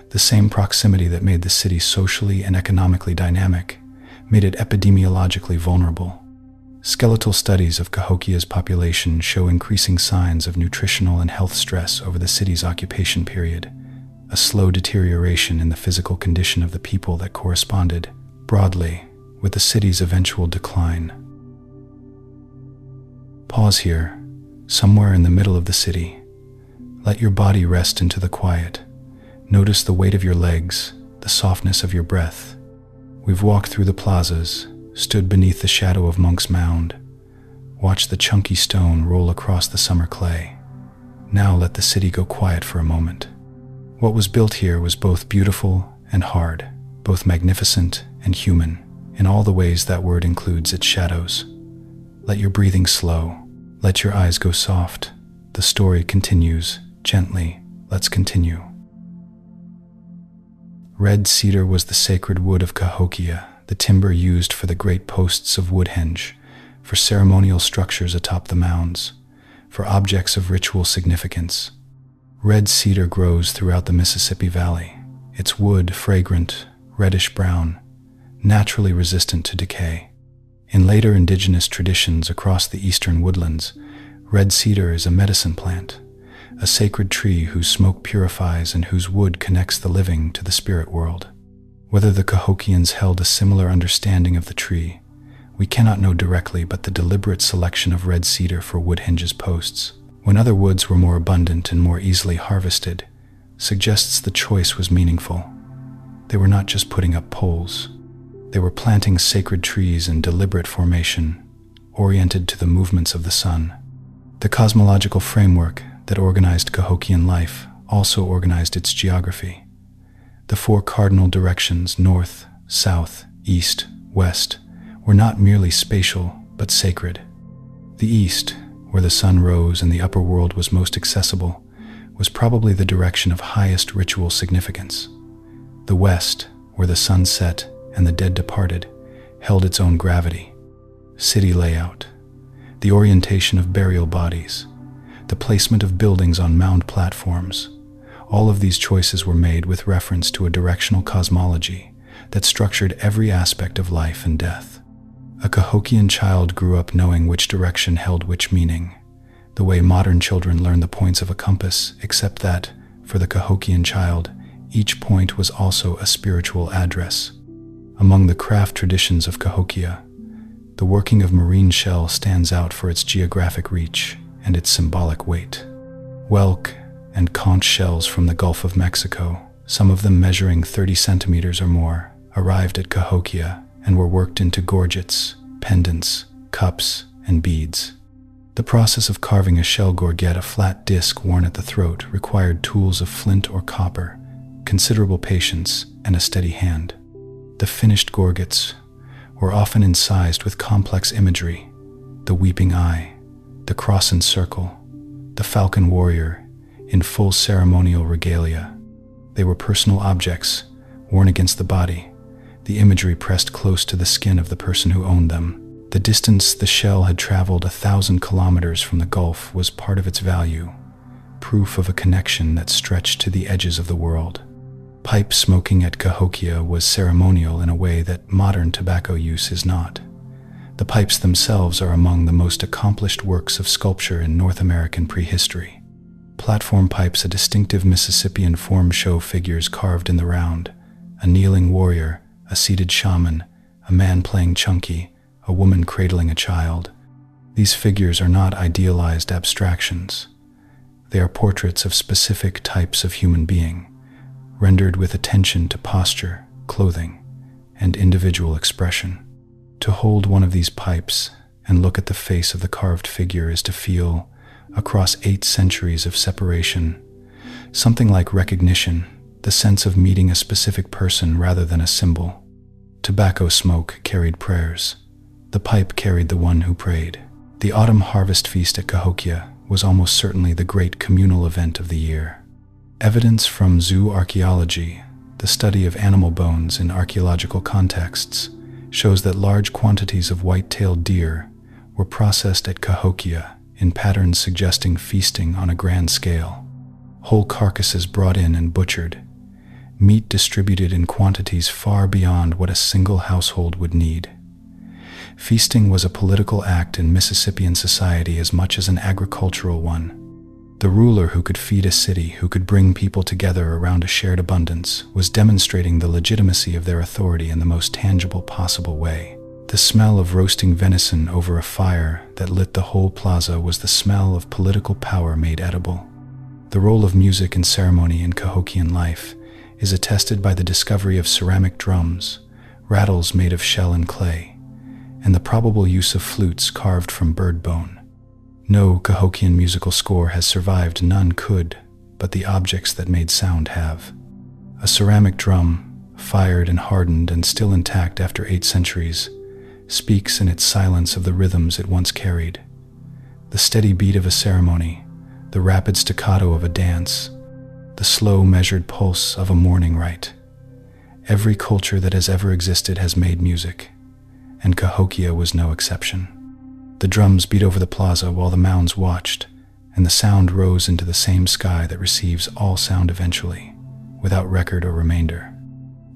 Speaker 1: The same proximity that made the city socially and economically dynamic made it epidemiologically vulnerable. Skeletal studies of Cahokia's population show increasing signs of nutritional and health stress over the city's occupation period, a slow deterioration in the physical condition of the people that corresponded, broadly, with the city's eventual decline. Pause here, somewhere in the middle of the city. Let your body rest into the quiet. Notice the weight of your legs, the softness of your breath. We've walked through the plazas, stood beneath the shadow of Monks Mound, watched the chunky stone roll across the summer clay. Now let the city go quiet for a moment. What was built here was both beautiful and hard, both magnificent and human, in all the ways that word includes its shadows. Let your breathing slow. Let your eyes go soft. The story continues, gently. Let's continue. Red cedar was the sacred wood of Cahokia, the timber used for the great posts of Woodhenge, for ceremonial structures atop the mounds, for objects of ritual significance. Red cedar grows throughout the Mississippi Valley, its wood fragrant, reddish-brown, naturally resistant to decay. In later indigenous traditions across the eastern woodlands, red cedar is a medicine plant, a sacred tree whose smoke purifies and whose wood connects the living to the spirit world. Whether the Cahokians held a similar understanding of the tree, We cannot know directly, but the deliberate selection of red cedar for Woodhenge's posts, when other woods were more abundant and more easily harvested, suggests the choice was meaningful. They were not just putting up poles. They were planting sacred trees in deliberate formation, oriented to the movements of the sun. The cosmological framework that organized Cahokian life also organized its geography. The four cardinal directions, north, south, east, west, were not merely spatial, but sacred. The east, where the sun rose and the upper world was most accessible, was probably the direction of highest ritual significance. The west, where the sun set and the dead departed, held its own gravity. City layout, the orientation of burial bodies, the placement of buildings on mound platforms, all of these choices were made with reference to a directional cosmology that structured every aspect of life and death. A Cahokian child grew up knowing which direction held which meaning, the way modern children learn the points of a compass, except that, for the Cahokian child, each point was also a spiritual address. Among the craft traditions of Cahokia, the working of marine shell stands out for its geographic reach and its symbolic weight. Whelk and conch shells from the Gulf of Mexico, some of them measuring 30 centimeters or more, arrived at Cahokia and were worked into gorgets, pendants, cups, and beads. The process of carving a shell gorget, a flat disc worn at the throat, required tools of flint or copper, considerable patience, and a steady hand. The finished gorgets were often incised with complex imagery: the weeping eye, the cross and circle, the falcon warrior, in full ceremonial regalia. They were personal objects, worn against the body, the imagery pressed close to the skin of the person who owned them. The distance the shell had traveled 1,000 kilometers from the Gulf was part of its value, proof of a connection that stretched to the edges of the world. Pipe smoking at Cahokia was ceremonial in a way that modern tobacco use is not. The pipes themselves are among the most accomplished works of sculpture in North American prehistory. Platform pipes, a distinctive Mississippian form, show figures carved in the round: a kneeling warrior, a seated shaman, a man playing chunky, a woman cradling a child. These figures are not idealized abstractions. They are portraits of specific types of human being, rendered with attention to posture, clothing, and individual expression. To hold one of these pipes and look at the face of the carved figure is to feel, across 8 centuries of separation, something like recognition, the sense of meeting a specific person rather than a symbol. Tobacco smoke carried prayers. The pipe carried the one who prayed. The autumn harvest feast at Cahokia was almost certainly the great communal event of the year. Evidence from zoo archaeology, the study of animal bones in archaeological contexts, shows that large quantities of white-tailed deer were processed at Cahokia in patterns suggesting feasting on a grand scale. Whole carcasses brought in and butchered, meat distributed in quantities far beyond what a single household would need. Feasting was a political act in Mississippian society as much as an agricultural one. The ruler who could feed a city, who could bring people together around a shared abundance, was demonstrating the legitimacy of their authority in the most tangible possible way. The smell of roasting venison over a fire that lit the whole plaza was the smell of political power made edible. The role of music in ceremony in Cahokian life is attested by the discovery of ceramic drums, rattles made of shell and clay, and the probable use of flutes carved from bird bone. No Cahokian musical score has survived, none could, but the objects that made sound have. A ceramic drum, fired and hardened and still intact after 8 centuries, speaks in its silence of the rhythms it once carried. The steady beat of a ceremony, the rapid staccato of a dance, the slow measured pulse of a morning rite. Every culture that has ever existed has made music, and Cahokia was no exception. The drums beat over the plaza while the mounds watched, and the sound rose into the same sky that receives all sound eventually, without record or remainder.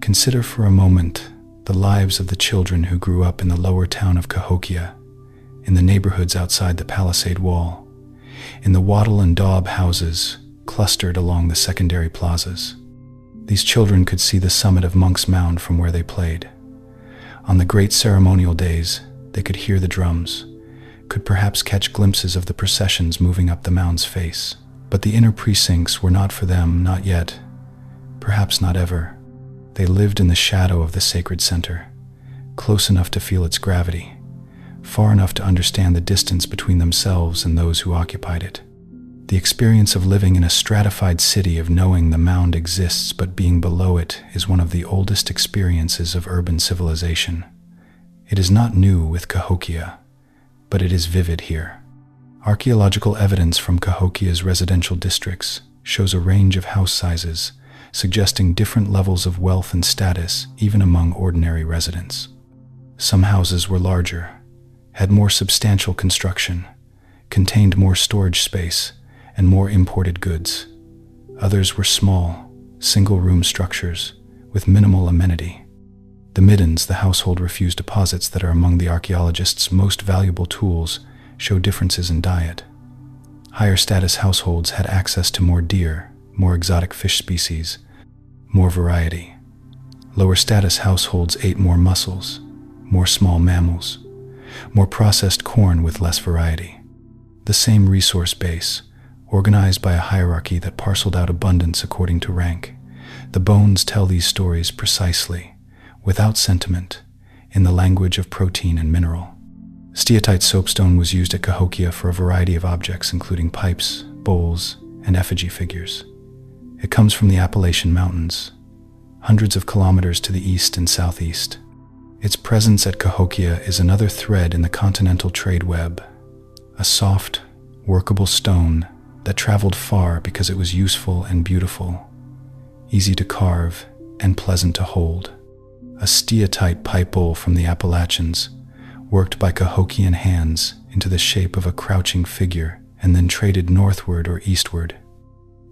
Speaker 1: Consider for a moment the lives of the children who grew up in the lower town of Cahokia, in the neighborhoods outside the palisade wall, in the wattle and daub houses clustered along the secondary plazas. These children could see the summit of Monks Mound from where they played. On the great ceremonial days, They could hear the drums, could perhaps catch glimpses of the processions moving up the mound's face. But the inner precincts were not for them, not yet, perhaps not ever. They lived in the shadow of the sacred center, close enough to feel its gravity, far enough to understand the distance between themselves and those who occupied it. The experience of living in a stratified city, of knowing the mound exists but being below it, is one of the oldest experiences of urban civilization. It is not new with Cahokia, but it is vivid here. Archaeological evidence from Cahokia's residential districts shows a range of house sizes, suggesting different levels of wealth and status even among ordinary residents. Some houses were larger, had more substantial construction, contained more storage space, and more imported goods. Others were small, single-room structures with minimal amenity. The middens, the household refuse deposits that are among the archaeologists' most valuable tools, show differences in diet. Higher status households had access to more deer, more exotic fish species, more variety. Lower status households ate more mussels, more small mammals, more processed corn with less variety. The same resource base, organized by a hierarchy that parceled out abundance according to rank. The bones tell these stories precisely, without sentiment, in the language of protein and mineral. Steatite soapstone was used at Cahokia for a variety of objects, including pipes, bowls, and effigy figures. It comes from the Appalachian Mountains, hundreds of kilometers to the east and southeast. Its presence at Cahokia is another thread in the continental trade web, a soft, workable stone that traveled far because it was useful and beautiful, easy to carve, and pleasant to hold. A steatite pipe bowl from the Appalachians, worked by Cahokian hands into the shape of a crouching figure and then traded northward or eastward,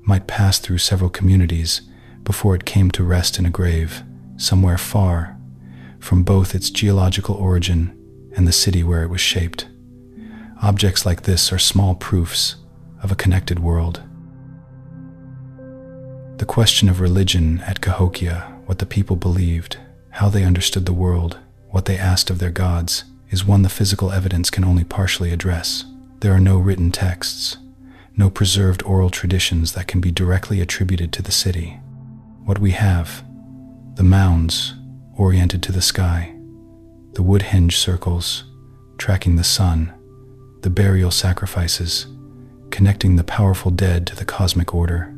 Speaker 1: might pass through several communities before it came to rest in a grave somewhere far from both its geological origin and the city where it was shaped. Objects like this are small proofs of a connected world. The question of religion at Cahokia, what the people believed, how they understood the world, what they asked of their gods, is one the physical evidence can only partially address. There are no written texts, no preserved oral traditions that can be directly attributed to the city. What we have, the mounds oriented to the sky, the woodhenge circles tracking the sun, the burial sacrifices connecting the powerful dead to the cosmic order,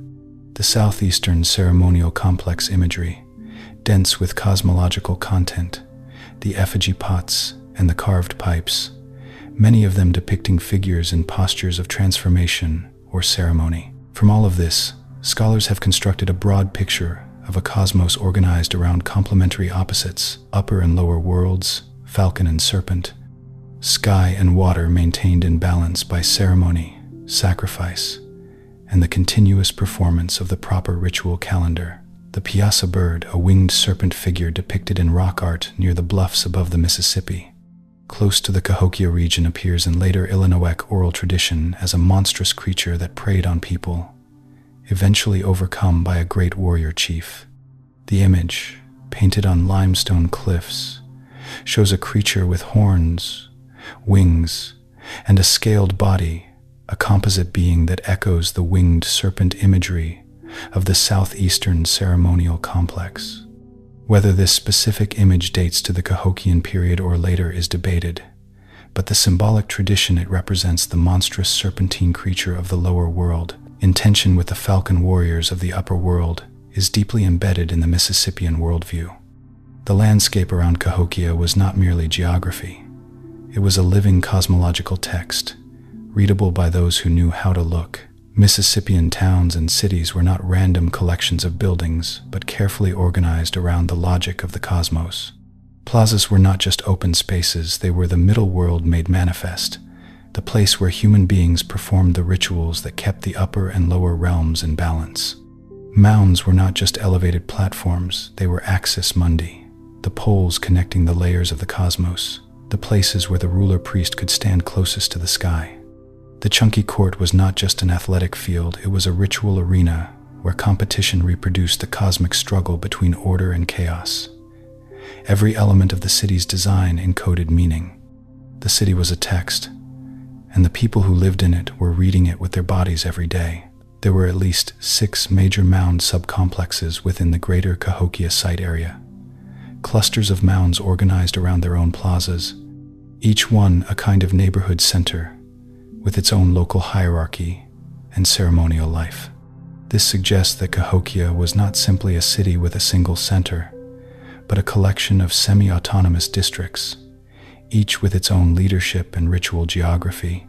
Speaker 1: the southeastern ceremonial complex imagery, dense with cosmological content, the effigy pots and the carved pipes, many of them depicting figures in postures of transformation or ceremony. From all of this, scholars have constructed a broad picture of a cosmos organized around complementary opposites, upper and lower worlds, falcon and serpent, sky and water maintained in balance by ceremony, sacrifice, and the continuous performance of the proper ritual calendar. The Piasa bird, a winged serpent figure depicted in rock art near the bluffs above the Mississippi, close to the Cahokia region, appears in later Illinois oral tradition as a monstrous creature that preyed on people, eventually overcome by a great warrior chief. The image, painted on limestone cliffs, shows a creature with horns, wings, and a scaled body, a composite being that echoes the winged serpent imagery of the southeastern ceremonial complex. Whether this specific image dates to the Cahokian period or later is debated, but the symbolic tradition it represents, the monstrous serpentine creature of the lower world, in tension with the falcon warriors of the upper world, is deeply embedded in the Mississippian worldview. The landscape around Cahokia was not merely geography. It was a living cosmological text, readable by those who knew how to look. Mississippian towns and cities were not random collections of buildings, but carefully organized around the logic of the cosmos. Plazas were not just open spaces, they were the middle world made manifest, the place where human beings performed the rituals that kept the upper and lower realms in balance. Mounds were not just elevated platforms, they were axis mundi, the poles connecting the layers of the cosmos, the places where the ruler priest could stand closest to the sky. The chunky court was not just an athletic field, it was a ritual arena where competition reproduced the cosmic struggle between order and chaos. Every element of the city's design encoded meaning. The city was a text, and the people who lived in it were reading it with their bodies every day. There were at least 6 major mound subcomplexes within the greater Cahokia site area, clusters of mounds organized around their own plazas, each one a kind of neighborhood center with its own local hierarchy and ceremonial life. This suggests that Cahokia was not simply a city with a single center, but a collection of semi-autonomous districts, each with its own leadership and ritual geography,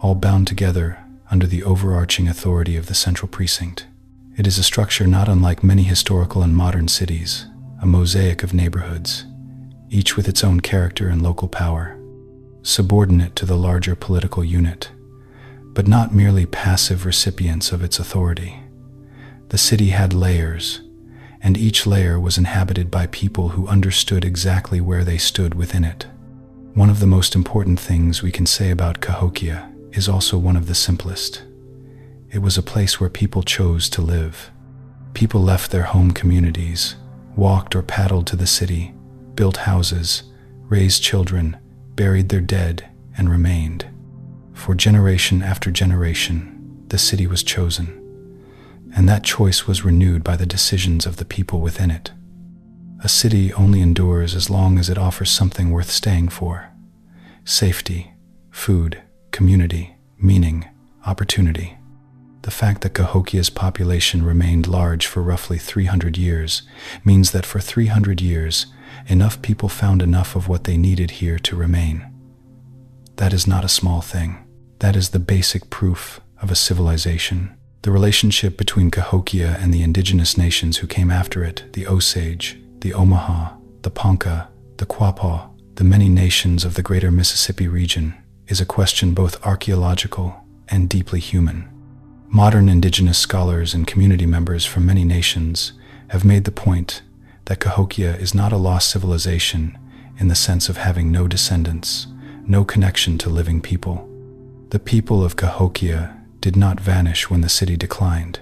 Speaker 1: all bound together under the overarching authority of the central precinct. It is a structure not unlike many historical and modern cities, a mosaic of neighborhoods, each with its own character and local power, subordinate to the larger political unit, but not merely passive recipients of its authority. The city had layers, and each layer was inhabited by people who understood exactly where they stood within it. One of the most important things we can say about Cahokia is also one of the simplest. It was a place where people chose to live. People left their home communities, walked or paddled to the city, built houses, raised children, buried their dead, and remained. For generation after generation, the city was chosen, and that choice was renewed by the decisions of the people within it. A city only endures as long as it offers something worth staying for: safety, food, community, meaning, opportunity. The fact that Cahokia's population remained large for roughly 300 years means that for 300 years, enough people found enough of what they needed here to remain. That is not a small thing. That is the basic proof of a civilization. The relationship between Cahokia and the indigenous nations who came after it, the Osage, the Omaha, the Ponca, the Quapaw, the many nations of the greater Mississippi region, is a question both archaeological and deeply human. Modern indigenous scholars and community members from many nations have made the point that Cahokia is not a lost civilization in the sense of having no descendants, no connection to living people. The people of Cahokia did not vanish when the city declined.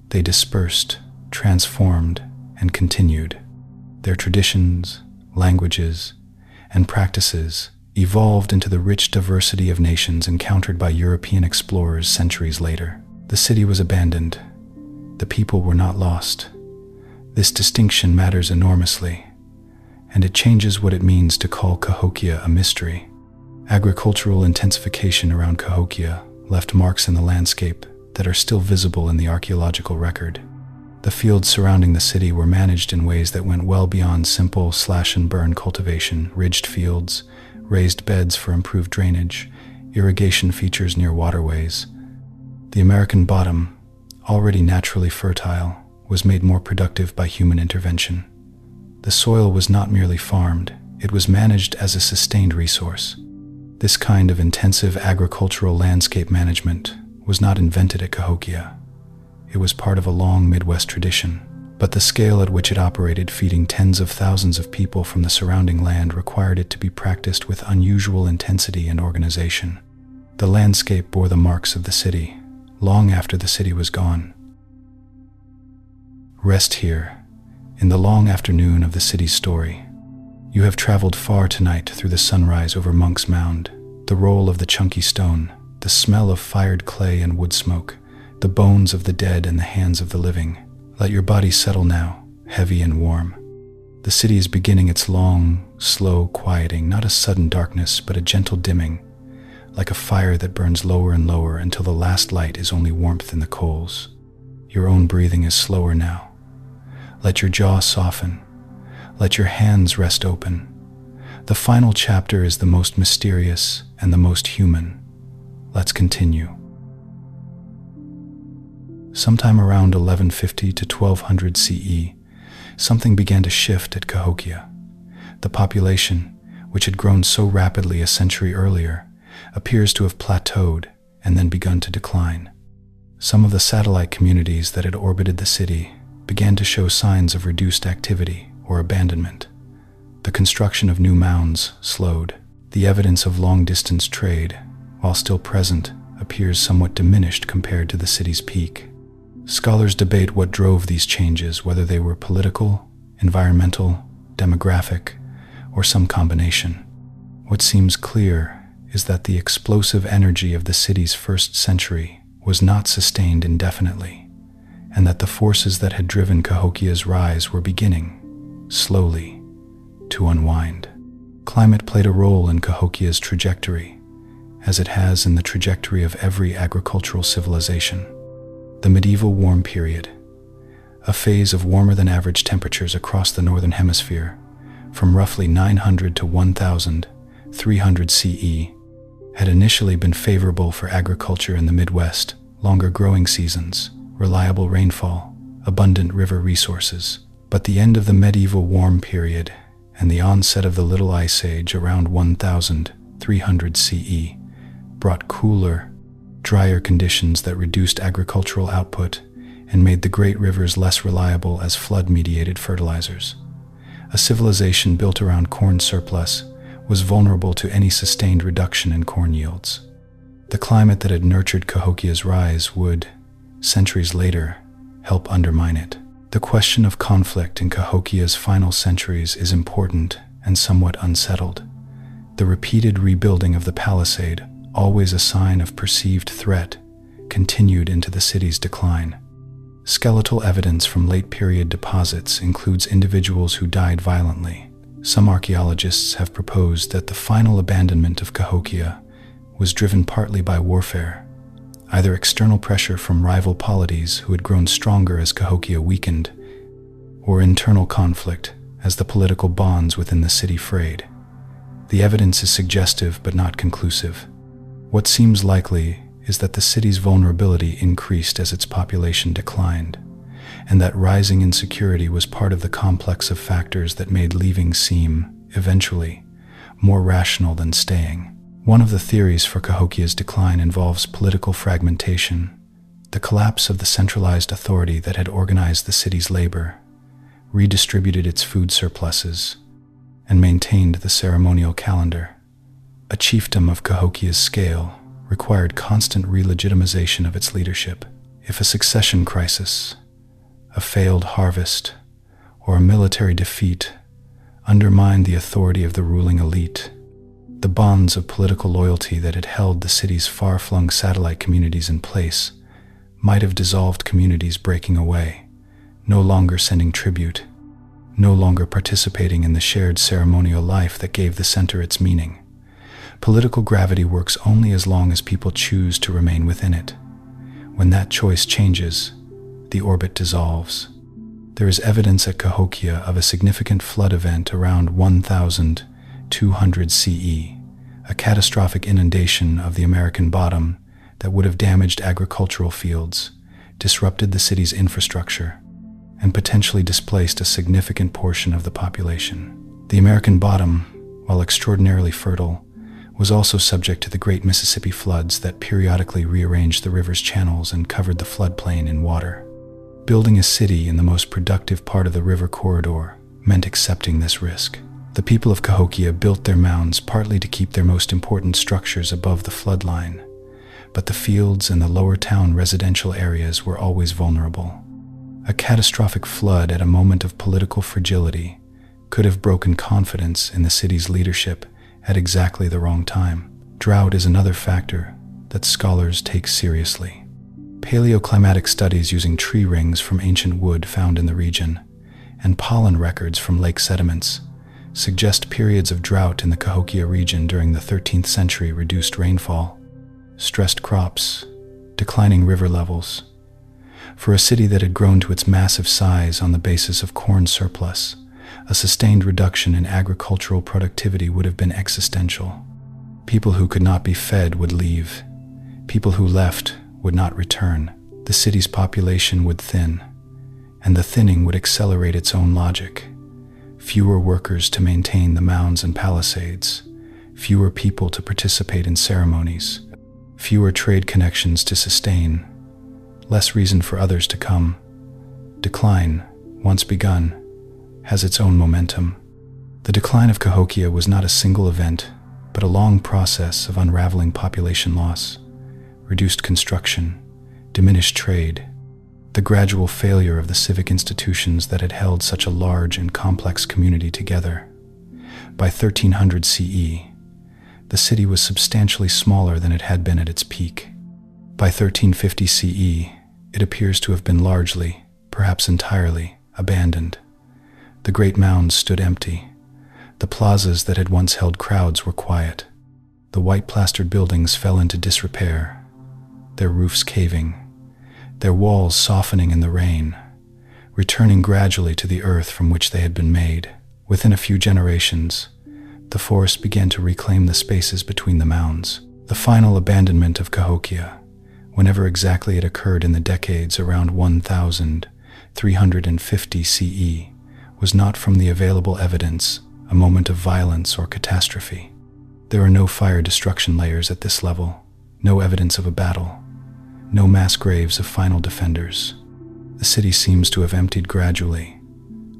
Speaker 1: They dispersed, transformed, and continued. Their traditions, languages, and practices evolved into the rich diversity of nations encountered by European explorers centuries later. The city was abandoned. The people were not lost. This distinction matters enormously, and it changes what it means to call Cahokia a mystery. Agricultural intensification around Cahokia left marks in the landscape that are still visible in the archaeological record. The fields surrounding the city were managed in ways that went well beyond simple slash-and-burn cultivation: ridged fields, raised beds for improved drainage, irrigation features near waterways. The American bottom, already naturally fertile, was made more productive by human intervention. The soil was not merely farmed, it was managed as a sustained resource. This kind of intensive agricultural landscape management was not invented at Cahokia. It was part of a long Midwest tradition, but the scale at which it operated, feeding tens of thousands of people from the surrounding land, required it to be practiced with unusual intensity and organization. The landscape bore the marks of the city, long after the city was gone. Rest here, in the long afternoon of the city's story. You have traveled far tonight through the sunrise over Monks Mound, the roll of the chunky stone, the smell of fired clay and wood smoke, the bones of the dead and the hands of the living. Let your body settle now, heavy and warm. The city is beginning its long, slow quieting, not a sudden darkness, but a gentle dimming, like a fire that burns lower and lower until the last light is only warmth in the coals. Your own breathing is slower now. Let your jaw soften. Let your hands rest open. The final chapter is the most mysterious and the most human. Let's continue. Sometime around 1150 to 1200 CE, something began to shift at Cahokia. The population, which had grown so rapidly a century earlier, appears to have plateaued and then begun to decline. Some of the satellite communities that had orbited the city began to show signs of reduced activity or abandonment. The construction of new mounds slowed. The evidence of long-distance trade, while still present, appears somewhat diminished compared to the city's peak. Scholars debate what drove these changes, whether they were political, environmental, demographic, or some combination. What seems clear is that the explosive energy of the city's first century was not sustained indefinitely, and that the forces that had driven Cahokia's rise were beginning, slowly, to unwind. Climate played a role in Cahokia's trajectory, as it has in the trajectory of every agricultural civilization. The medieval warm period, a phase of warmer than average temperatures across the northern hemisphere, from roughly 900 to 1300 CE, had initially been favorable for agriculture in the Midwest. Longer growing seasons, reliable rainfall, abundant river resources. But the end of the medieval warm period and the onset of the Little Ice Age around 1300 CE brought cooler, drier conditions that reduced agricultural output and made the great rivers less reliable as flood-mediated fertilizers. A civilization built around corn surplus was vulnerable to any sustained reduction in corn yields. The climate that had nurtured Cahokia's rise would, centuries later, help undermine it. The question of conflict in Cahokia's final centuries is important and somewhat unsettled. The repeated rebuilding of the palisade, always a sign of perceived threat, continued into the city's decline. Skeletal evidence from late-period deposits includes individuals who died violently. Some archaeologists have proposed that the final abandonment of Cahokia was driven partly by warfare, either external pressure from rival polities who had grown stronger as Cahokia weakened, or internal conflict as the political bonds within the city frayed. The evidence is suggestive but not conclusive. What seems likely is that the city's vulnerability increased as its population declined, and that rising insecurity was part of the complex of factors that made leaving seem, eventually, more rational than staying. One of the theories for Cahokia's decline involves political fragmentation, the collapse of the centralized authority that had organized the city's labor, redistributed its food surpluses, and maintained the ceremonial calendar. A chiefdom of Cahokia's scale required constant re-legitimization of its leadership. If a succession crisis, a failed harvest, or a military defeat undermined the authority of the ruling elite, the bonds of political loyalty that had held the city's far-flung satellite communities in place might have dissolved, communities breaking away, no longer sending tribute, no longer participating in the shared ceremonial life that gave the center its meaning. Political gravity works only as long as people choose to remain within it. When that choice changes, the orbit dissolves. There is evidence at Cahokia of a significant flood event around 1200 CE, a catastrophic inundation of the American bottom that would have damaged agricultural fields, disrupted the city's infrastructure, and potentially displaced a significant portion of the population. The American bottom, while extraordinarily fertile, was also subject to the Great Mississippi floods that periodically rearranged the river's channels and covered the floodplain in water. Building a city in the most productive part of the river corridor meant accepting this risk. The people of Cahokia built their mounds partly to keep their most important structures above the flood line, but the fields and the lower town residential areas were always vulnerable. A catastrophic flood at a moment of political fragility could have broken confidence in the city's leadership at exactly the wrong time. Drought is another factor that scholars take seriously. Paleoclimatic studies using tree rings from ancient wood found in the region and pollen records from lake sediments suggest periods of drought in the Cahokia region during the 13th century. Reduced rainfall, stressed crops, declining river levels. For a city that had grown to its massive size on the basis of corn surplus, a sustained reduction in agricultural productivity would have been existential. People who could not be fed would leave. People who left would not return. The city's population would thin, and the thinning would accelerate its own logic. Fewer workers to maintain the mounds and palisades, fewer people to participate in ceremonies, fewer trade connections to sustain, less reason for others to come. Decline, once begun, has its own momentum. The decline of Cahokia was not a single event, but a long process of unraveling population loss, reduced construction, diminished trade, the gradual failure of the civic institutions that had held such a large and complex community together. By 1300 CE, The city was substantially smaller than it had been at its peak. By 1350 CE, it appears to have been largely, perhaps entirely, abandoned. The great mounds stood empty. The plazas that had once held crowds were quiet. The white-plastered buildings fell into disrepair, their roofs caving, their walls softening in the rain, returning gradually to the earth from which they had been made. Within a few generations, the forest began to reclaim the spaces between the mounds. The final abandonment of Cahokia, whenever exactly it occurred in the decades around 1350 CE, was not, from the available evidence, a moment of violence or catastrophe. There are no fire destruction layers at this level, no evidence of a battle, no mass graves of final defenders. The city seems to have emptied gradually,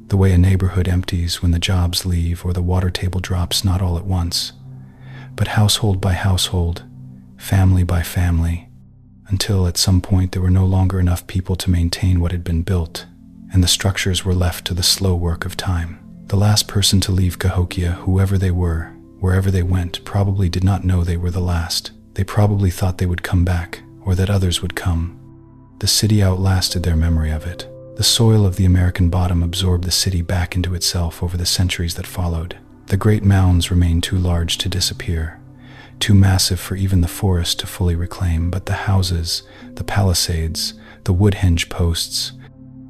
Speaker 1: the way a neighborhood empties when the jobs leave or the water table drops, not all at once, but household by household, family by family, until at some point there were no longer enough people to maintain what had been built, and the structures were left to the slow work of time. The last person to leave Cahokia, whoever they were, wherever they went, probably did not know they were the last. They probably thought they would come back, or that others would come. The city outlasted their memory of it. The soil of the American bottom absorbed the city back into itself over the centuries that followed. The great mounds remained too large to disappear, too massive for even the forest to fully reclaim, but the houses, the palisades, the woodhenge posts,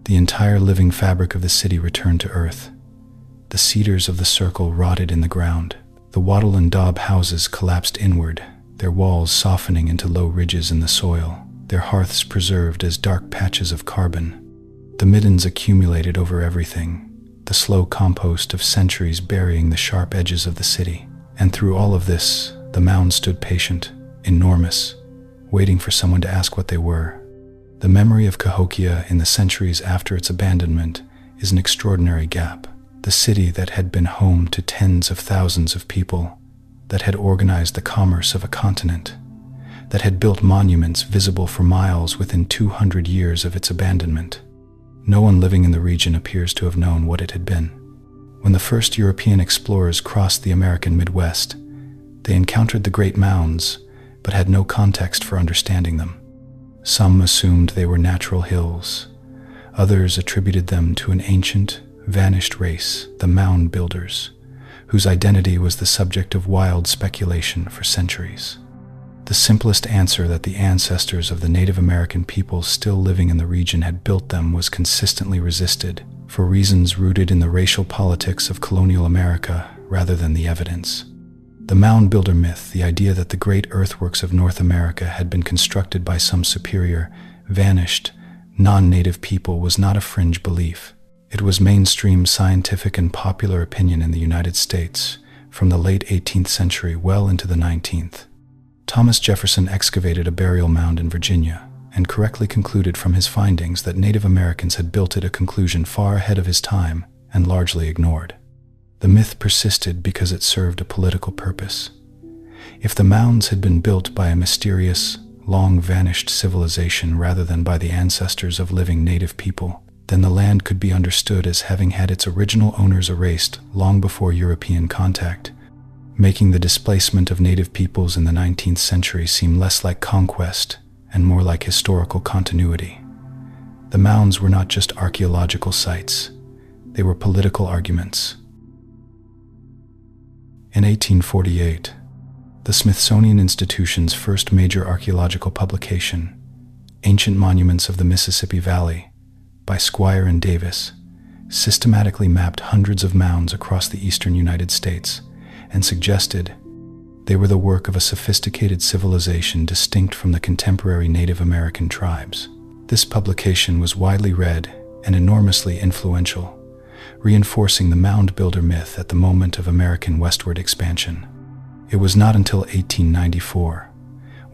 Speaker 1: the entire living fabric of the city returned to earth. The cedars of the circle rotted in the ground. The wattle and daub houses collapsed inward, their walls softening into low ridges in the soil, their hearths preserved as dark patches of carbon. The middens accumulated over everything, the slow compost of centuries burying the sharp edges of the city. And through all of this, the mound stood patient, enormous, waiting for someone to ask what they were. The memory of Cahokia in the centuries after its abandonment is an extraordinary gap. The city that had been home to tens of thousands of people, that had organized the commerce of a continent, that had built monuments visible for miles within 200 years of its abandonment. No one living in the region appears to have known what it had been. When the first European explorers crossed the American Midwest, they encountered the great mounds, but had no context for understanding them. Some assumed they were natural hills. Others attributed them to an ancient, vanished race, the mound builders, whose identity was the subject of wild speculation for centuries. The simplest answer that the ancestors of the Native American peoples still living in the region had built them was consistently resisted, for reasons rooted in the racial politics of colonial America rather than the evidence. The mound builder myth, the idea that the great earthworks of North America had been constructed by some superior, vanished, non-native people, was not a fringe belief. It was mainstream scientific and popular opinion in the United States from the late 18th century well into the 19th. Thomas Jefferson excavated a burial mound in Virginia and correctly concluded from his findings that Native Americans had built it, a conclusion far ahead of his time and largely ignored. The myth persisted because it served a political purpose. If the mounds had been built by a mysterious, long-vanished civilization rather than by the ancestors of living native people, then the land could be understood as having had its original owners erased long before European contact, making the displacement of native peoples in the 19th century seem less like conquest and more like historical continuity. The mounds were not just archaeological sites, they were political arguments. In 1848, the Smithsonian Institution's first major archaeological publication, Ancient Monuments of the Mississippi Valley, by Squire and Davis, systematically mapped hundreds of mounds across the eastern United States and suggested they were the work of a sophisticated civilization distinct from the contemporary Native American tribes. This publication was widely read and enormously influential, reinforcing the mound builder myth at the moment of American westward expansion. It was not until 1894,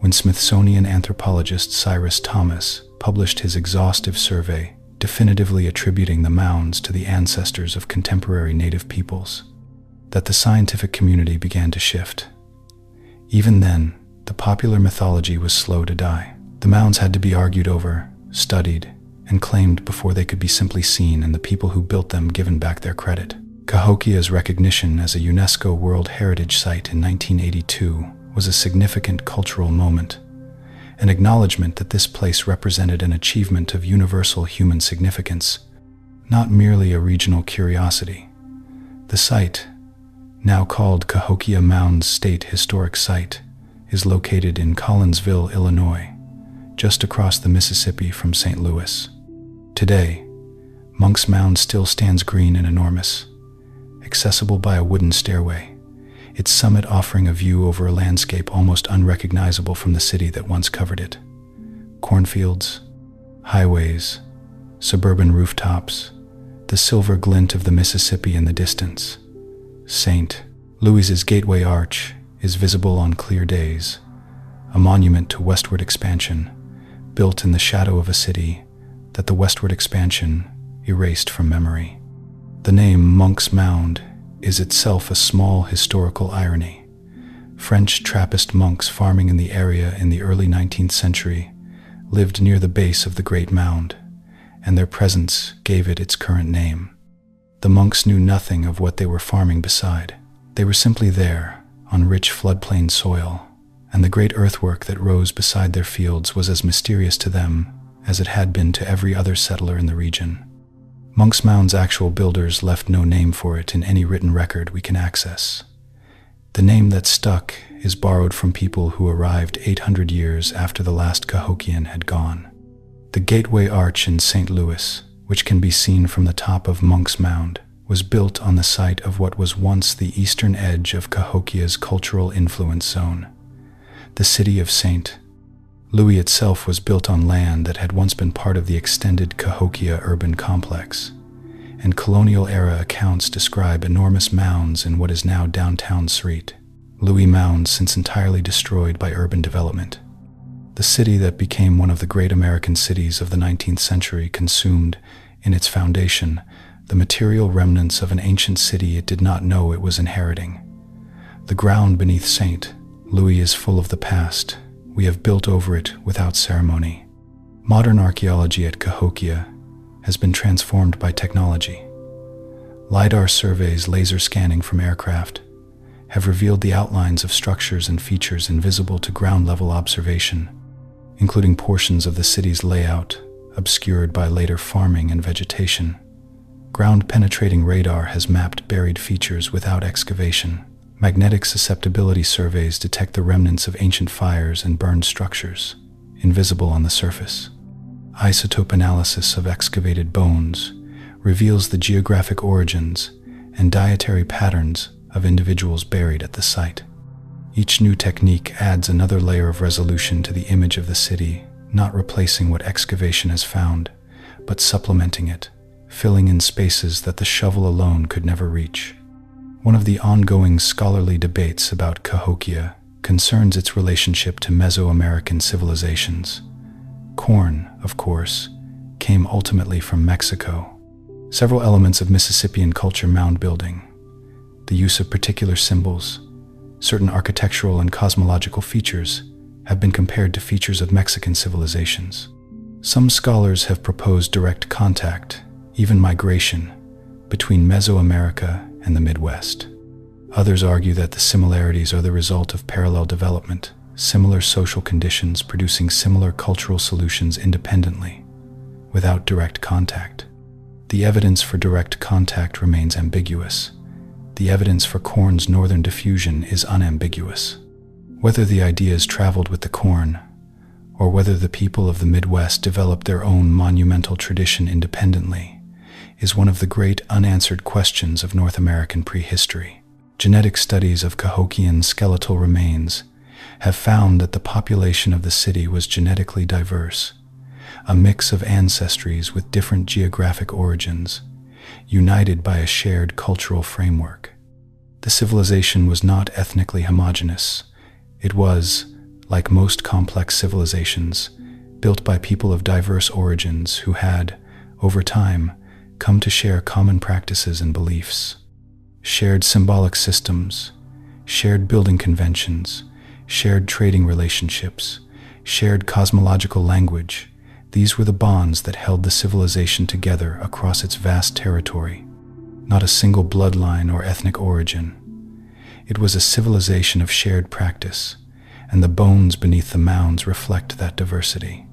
Speaker 1: when Smithsonian anthropologist Cyrus Thomas published his exhaustive survey definitively attributing the mounds to the ancestors of contemporary native peoples, that the scientific community began to shift. Even then, the popular mythology was slow to die. The mounds had to be argued over, studied, and claimed before they could be simply seen and the people who built them given back their credit. Cahokia's recognition as a UNESCO World Heritage Site in 1982 was a significant cultural moment, an acknowledgement that this place represented an achievement of universal human significance, not merely a regional curiosity. The site, now called Cahokia Mounds State Historic Site, is located in Collinsville, Illinois, just across the Mississippi from St. Louis. Today, Monks Mound still stands green and enormous, accessible by a wooden stairway, its summit offering a view over a landscape almost unrecognizable from the city that once covered it. Cornfields, highways, suburban rooftops, the silver glint of the Mississippi in the distance. St. Louis's Gateway Arch is visible on clear days, a monument to westward expansion, built in the shadow of a city that the westward expansion erased from memory. The name Monks Mound is itself a small historical irony. French Trappist monks farming in the area in the early 19th century lived near the base of the Great Mound, and their presence gave it its current name. The monks knew nothing of what they were farming beside. They were simply there, on rich floodplain soil, and the great earthwork that rose beside their fields was as mysterious to them as it had been to every other settler in the region. Monks Mound's actual builders left no name for it in any written record we can access. The name that stuck is borrowed from people who arrived 800 years after the last Cahokian had gone. The Gateway Arch in St. Louis, which can be seen from the top of Monks Mound, was built on the site of what was once the eastern edge of Cahokia's cultural influence zone. The city of St. Louis itself was built on land that had once been part of the extended Cahokia urban complex, and colonial-era accounts describe enormous mounds in what is now downtown St. Louis Mound, since entirely destroyed by urban development. The city that became one of the great American cities of the 19th century consumed, in its foundation, the material remnants of an ancient city it did not know it was inheriting. The ground beneath St. Louis is full of the past. We have built over it without ceremony. Modern archaeology at Cahokia has been transformed by technology. LiDAR surveys, laser scanning from aircraft, have revealed the outlines of structures and features invisible to ground-level observation, including portions of the city's layout obscured by later farming and vegetation. Ground-penetrating radar has mapped buried features without excavation. Magnetic susceptibility surveys detect the remnants of ancient fires and burned structures, invisible on the surface. Isotope analysis of excavated bones reveals the geographic origins and dietary patterns of individuals buried at the site. Each new technique adds another layer of resolution to the image of the city, not replacing what excavation has found, but supplementing it, filling in spaces that the shovel alone could never reach. One of the ongoing scholarly debates about Cahokia concerns its relationship to Mesoamerican civilizations. Corn, of course, came ultimately from Mexico. Several elements of Mississippian culture, mound building, the use of particular symbols, certain architectural and cosmological features have been compared to features of Mexican civilizations. Some scholars have proposed direct contact, even migration, between Mesoamerica and the Midwest. Others argue that the similarities are the result of parallel development, similar social conditions producing similar cultural solutions independently, without direct contact. The evidence for direct contact remains ambiguous. The evidence for corn's northern diffusion is unambiguous. Whether the ideas traveled with the corn, or whether the people of the Midwest developed their own monumental tradition independently, is one of the great unanswered questions of North American prehistory. Genetic studies of Cahokian skeletal remains have found that the population of the city was genetically diverse, a mix of ancestries with different geographic origins, united by a shared cultural framework. The civilization was not ethnically homogeneous. It was, like most complex civilizations, built by people of diverse origins who had, over time, come to share common practices and beliefs. Shared symbolic systems, shared building conventions, shared trading relationships, shared cosmological language. These were the bonds that held the civilization together across its vast territory. not a single bloodline or ethnic origin. It was a civilization of shared practice, and the bones beneath the mounds reflect that diversity.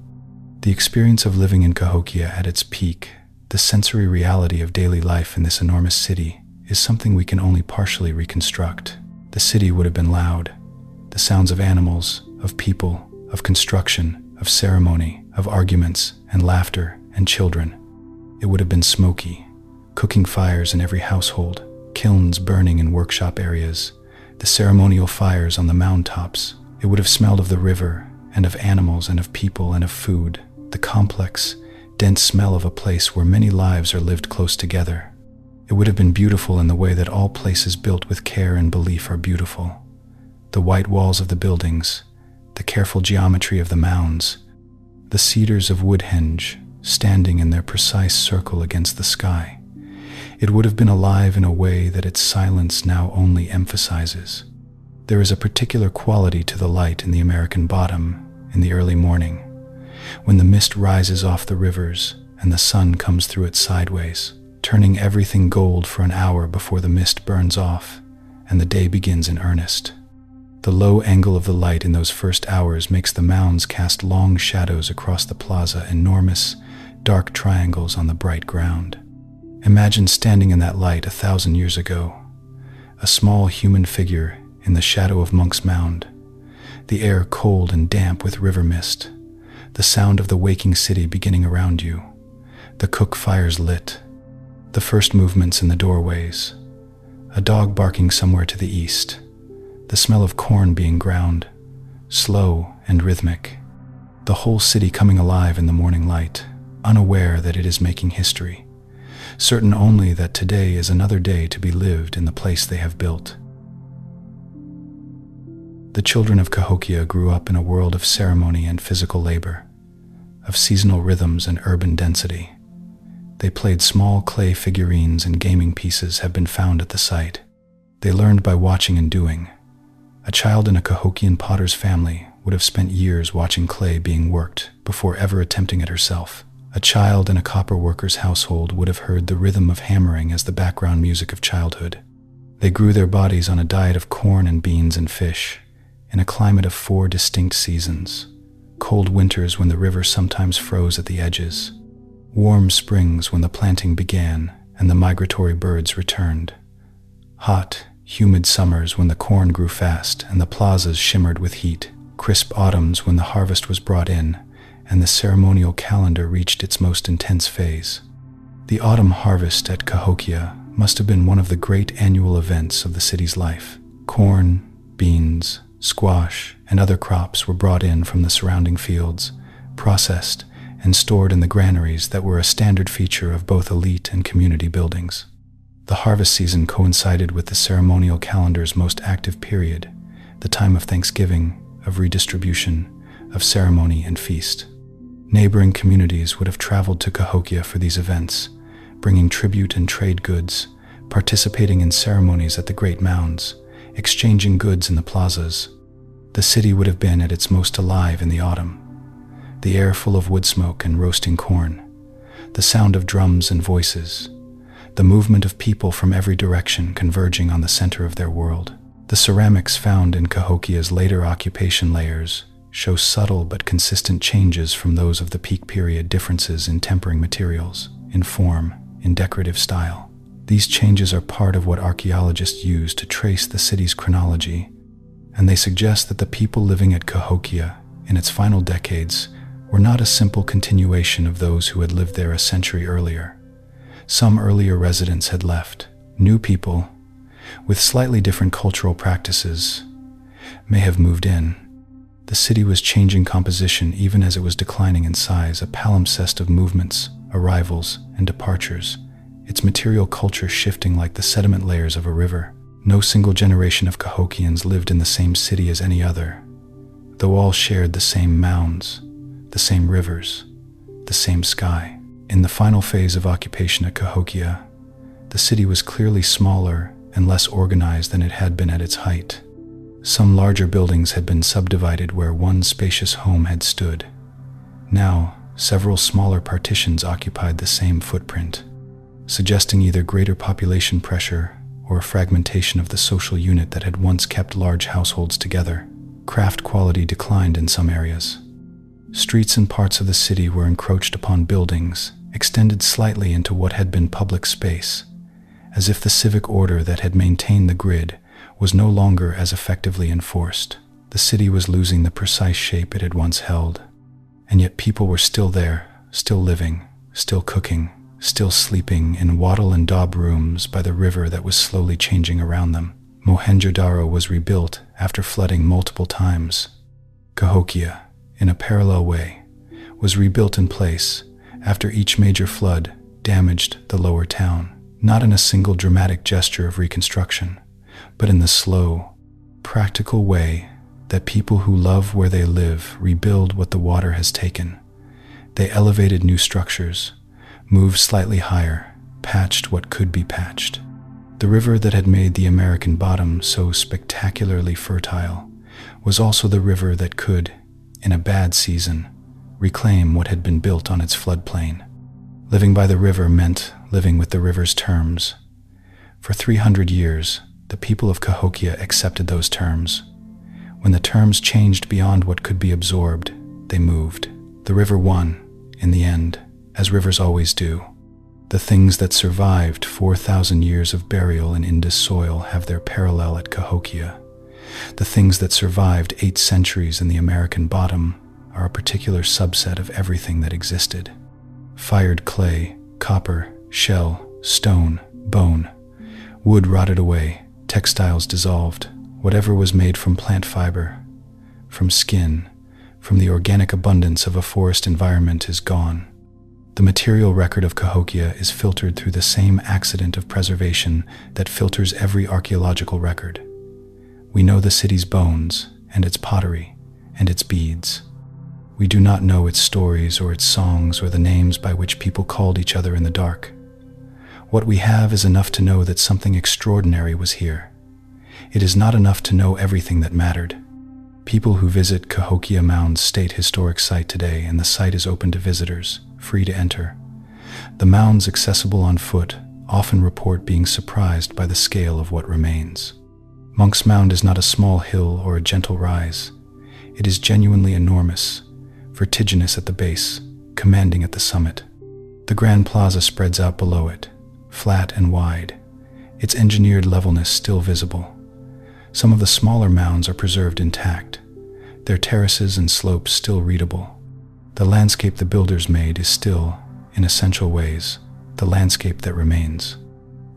Speaker 1: The experience of living in Cahokia at its peak, the sensory reality of daily life in this enormous city, is something we can only partially reconstruct. The city would have been loud. The sounds of animals, of people, of construction, of ceremony, of arguments and laughter and children. It would have been smoky, cooking fires in every household, kilns burning in workshop areas, the ceremonial fires on the mound tops. It would have smelled of the river and of animals and of people and of food, the complex, dense smell of a place where many lives are lived close together. It would have been beautiful in the way that all places built with care and belief are beautiful. The white walls of the buildings, the careful geometry of the mounds, the cedars of Woodhenge standing in their precise circle against the sky. It would have been alive in a way that its silence now only emphasizes. There is a particular quality to the light in the American bottom in the early morning, when the mist rises off the rivers and the sun comes through it sideways, turning everything gold for an hour before the mist burns off and the day begins in earnest. The low angle of the light in those first hours makes the mounds cast long shadows across the plaza, enormous, dark triangles on the bright ground. Imagine standing in that light 1,000 years ago, a small human figure in the shadow of Monks Mound, the air cold and damp with river mist, the sound of the waking city beginning around you, the cook fires lit, the first movements in the doorways, a dog barking somewhere to the east, the smell of corn being ground, slow and rhythmic, the whole city coming alive in the morning light, unaware that it is making history, certain only that today is another day to be lived in the place they have built. The children of Cahokia grew up in a world of ceremony and physical labor, of seasonal rhythms and urban density. They played small clay figurines, and gaming pieces have been found at the site. They learned by watching and doing. A child in a Cahokian potter's family would have spent years watching clay being worked before ever attempting it herself. A child in a copper worker's household would have heard the rhythm of hammering as the background music of childhood. They grew their bodies on a diet of corn and beans and fish, in a climate of 4 distinct seasons: cold winters when the river sometimes froze at the edges, warm springs when the planting began and the migratory birds returned, hot, humid summers when the corn grew fast and the plazas shimmered with heat, crisp autumns when the harvest was brought in and the ceremonial calendar reached its most intense phase. The autumn harvest at Cahokia must have been one of the great annual events of the city's life. Corn, beans, squash, and other crops were brought in from the surrounding fields, processed, and stored in the granaries that were a standard feature of both elite and community buildings. The harvest season coincided with the ceremonial calendar's most active period, the time of Thanksgiving, of redistribution, of ceremony and feast. Neighboring communities would have traveled to Cahokia for these events, bringing tribute and trade goods, participating in ceremonies at the great mounds, exchanging goods in the plazas. The city would have been at its most alive in the autumn, the air full of wood smoke and roasting corn, the sound of drums and voices, the movement of people from every direction converging on the center of their world. The ceramics found in Cahokia's later occupation layers show subtle but consistent changes from those of the peak period, differences in tempering materials, in form, in decorative style. These changes are part of what archaeologists use to trace the city's chronology, and they suggest that the people living at Cahokia in its final decades were not a simple continuation of those who had lived there a century earlier. Some earlier residents had left. New people, with slightly different cultural practices, may have moved in. The city was changing composition even as it was declining in size, a palimpsest of movements, arrivals, and departures, its material culture shifting like the sediment layers of a river. No single generation of Cahokians lived in the same city as any other, though all shared the same mounds, the same rivers, the same sky. In the final phase of occupation at Cahokia, the city was clearly smaller and less organized than it had been at its height. Some larger buildings had been subdivided where one spacious home had stood. Now, several smaller partitions occupied the same footprint. suggesting either greater population pressure or a fragmentation of the social unit that had once kept large households together. Craft quality declined in some areas. Streets and parts of the city were encroached upon buildings, extended slightly into what had been public space, as if the civic order that had maintained the grid was no longer as effectively enforced. The city was losing the precise shape it had once held, and yet people were still there, still living, still cooking, still sleeping in wattle and daub rooms by the river that was slowly changing around them. Mohenjo-daro was rebuilt after flooding multiple times. Cahokia, in a parallel way, was rebuilt in place after each major flood damaged the lower town, not in a single dramatic gesture of reconstruction, but in the slow, practical way that people who love where they live rebuild what the water has taken. They elevated new structures, moved slightly higher, patched what could be patched. The river that had made the American bottom so spectacularly fertile was also the river that could, in a bad season, reclaim what had been built on its floodplain. Living by the river meant living with the river's terms. For 300 years, the people of Cahokia accepted those terms. When the terms changed beyond what could be absorbed, they moved. The river won, in the end, as rivers always do. The things that survived 4,000 years of burial in Indus soil have their parallel at Cahokia. The things that survived 8 centuries in the American bottom are a particular subset of everything that existed. Fired clay, copper, shell, stone, bone. Wood rotted away, textiles dissolved. Whatever was made from plant fiber, from skin, from the organic abundance of a forest environment is gone. The material record of Cahokia is filtered through the same accident of preservation that filters every archaeological record. We know the city's bones, and its pottery, and its beads. We do not know its stories or its songs or the names by which people called each other in the dark. What we have is enough to know that something extraordinary was here. It is not enough to know everything that mattered. People who visit Cahokia Mounds State Historic Site today, and the site is open to visitors, free to enter. The mounds, accessible on foot, often report being surprised by the scale of what remains. Monks Mound is not a small hill or a gentle rise. It is genuinely enormous, vertiginous at the base, commanding at the summit. The Grand Plaza spreads out below it, flat and wide, its engineered levelness still visible. Some of the smaller mounds are preserved intact, their terraces and slopes still readable. The landscape the builders made is still, in essential ways, the landscape that remains.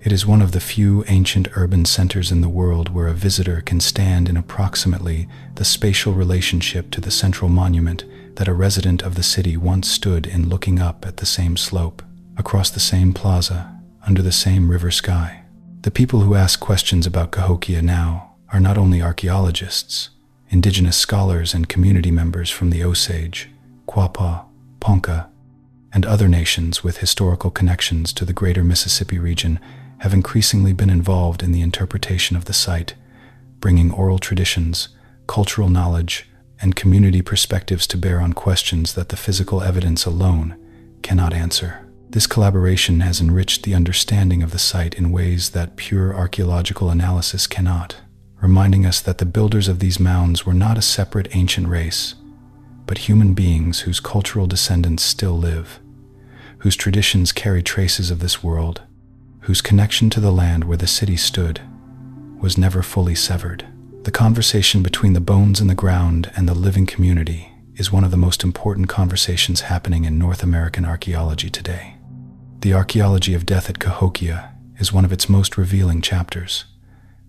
Speaker 1: It is one of the few ancient urban centers in the world where a visitor can stand in approximately the spatial relationship to the central monument that a resident of the city once stood in, looking up at the same slope, across the same plaza, under the same river sky. The people who ask questions about Cahokia now are not only archaeologists, Indigenous scholars and community members from the Osage, Quapaw, Ponca, and other nations with historical connections to the greater Mississippi region have increasingly been involved in the interpretation of the site, bringing oral traditions, cultural knowledge, and community perspectives to bear on questions that the physical evidence alone cannot answer. This collaboration has enriched the understanding of the site in ways that pure archaeological analysis cannot, reminding us that the builders of these mounds were not a separate ancient race, but human beings whose cultural descendants still live, whose traditions carry traces of this world, whose connection to the land where the city stood was never fully severed. The conversation between the bones in the ground and the living community is one of the most important conversations happening in North American archaeology today. The archaeology of death at Cahokia is one of its most revealing chapters.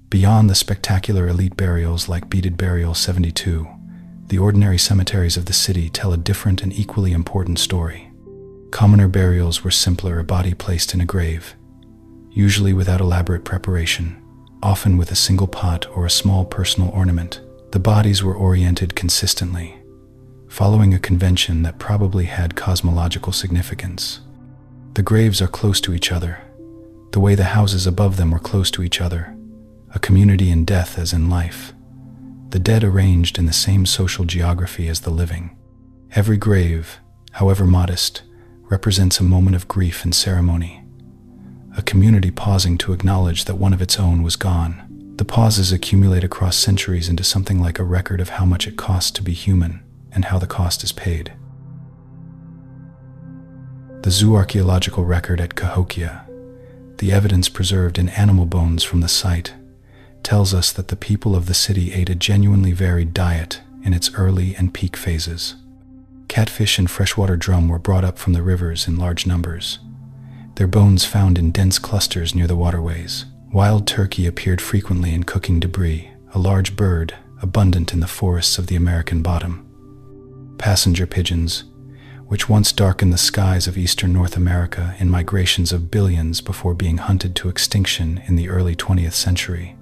Speaker 1: Beyond the spectacular elite burials like Beaded Burial 72, the ordinary cemeteries of the city tell a different and equally important story. Commoner burials were simpler, a body placed in a grave, usually without elaborate preparation, often with a single pot or a small personal ornament. The bodies were oriented consistently, following a convention that probably had cosmological significance. The graves are close to each other, the way the houses above them were close to each other, a community in death as in life. The dead arranged in the same social geography as the living. Every grave, however modest, represents a moment of grief and ceremony. a community pausing to acknowledge that one of its own was gone. The pauses accumulate across centuries into something like a record of how much it costs to be human and how the cost is paid. The zooarchaeological record at Cahokia, the evidence preserved in animal bones from the site, tells us that the people of the city ate a genuinely varied diet in its early and peak phases. Catfish and freshwater drum were brought up from the rivers in large numbers, their bones found in dense clusters near the waterways. Wild turkey appeared frequently in cooking debris, a large bird abundant in the forests of the American bottom. Passenger pigeons, which once darkened the skies of eastern North America in migrations of billions before being hunted to extinction in the early 20th century,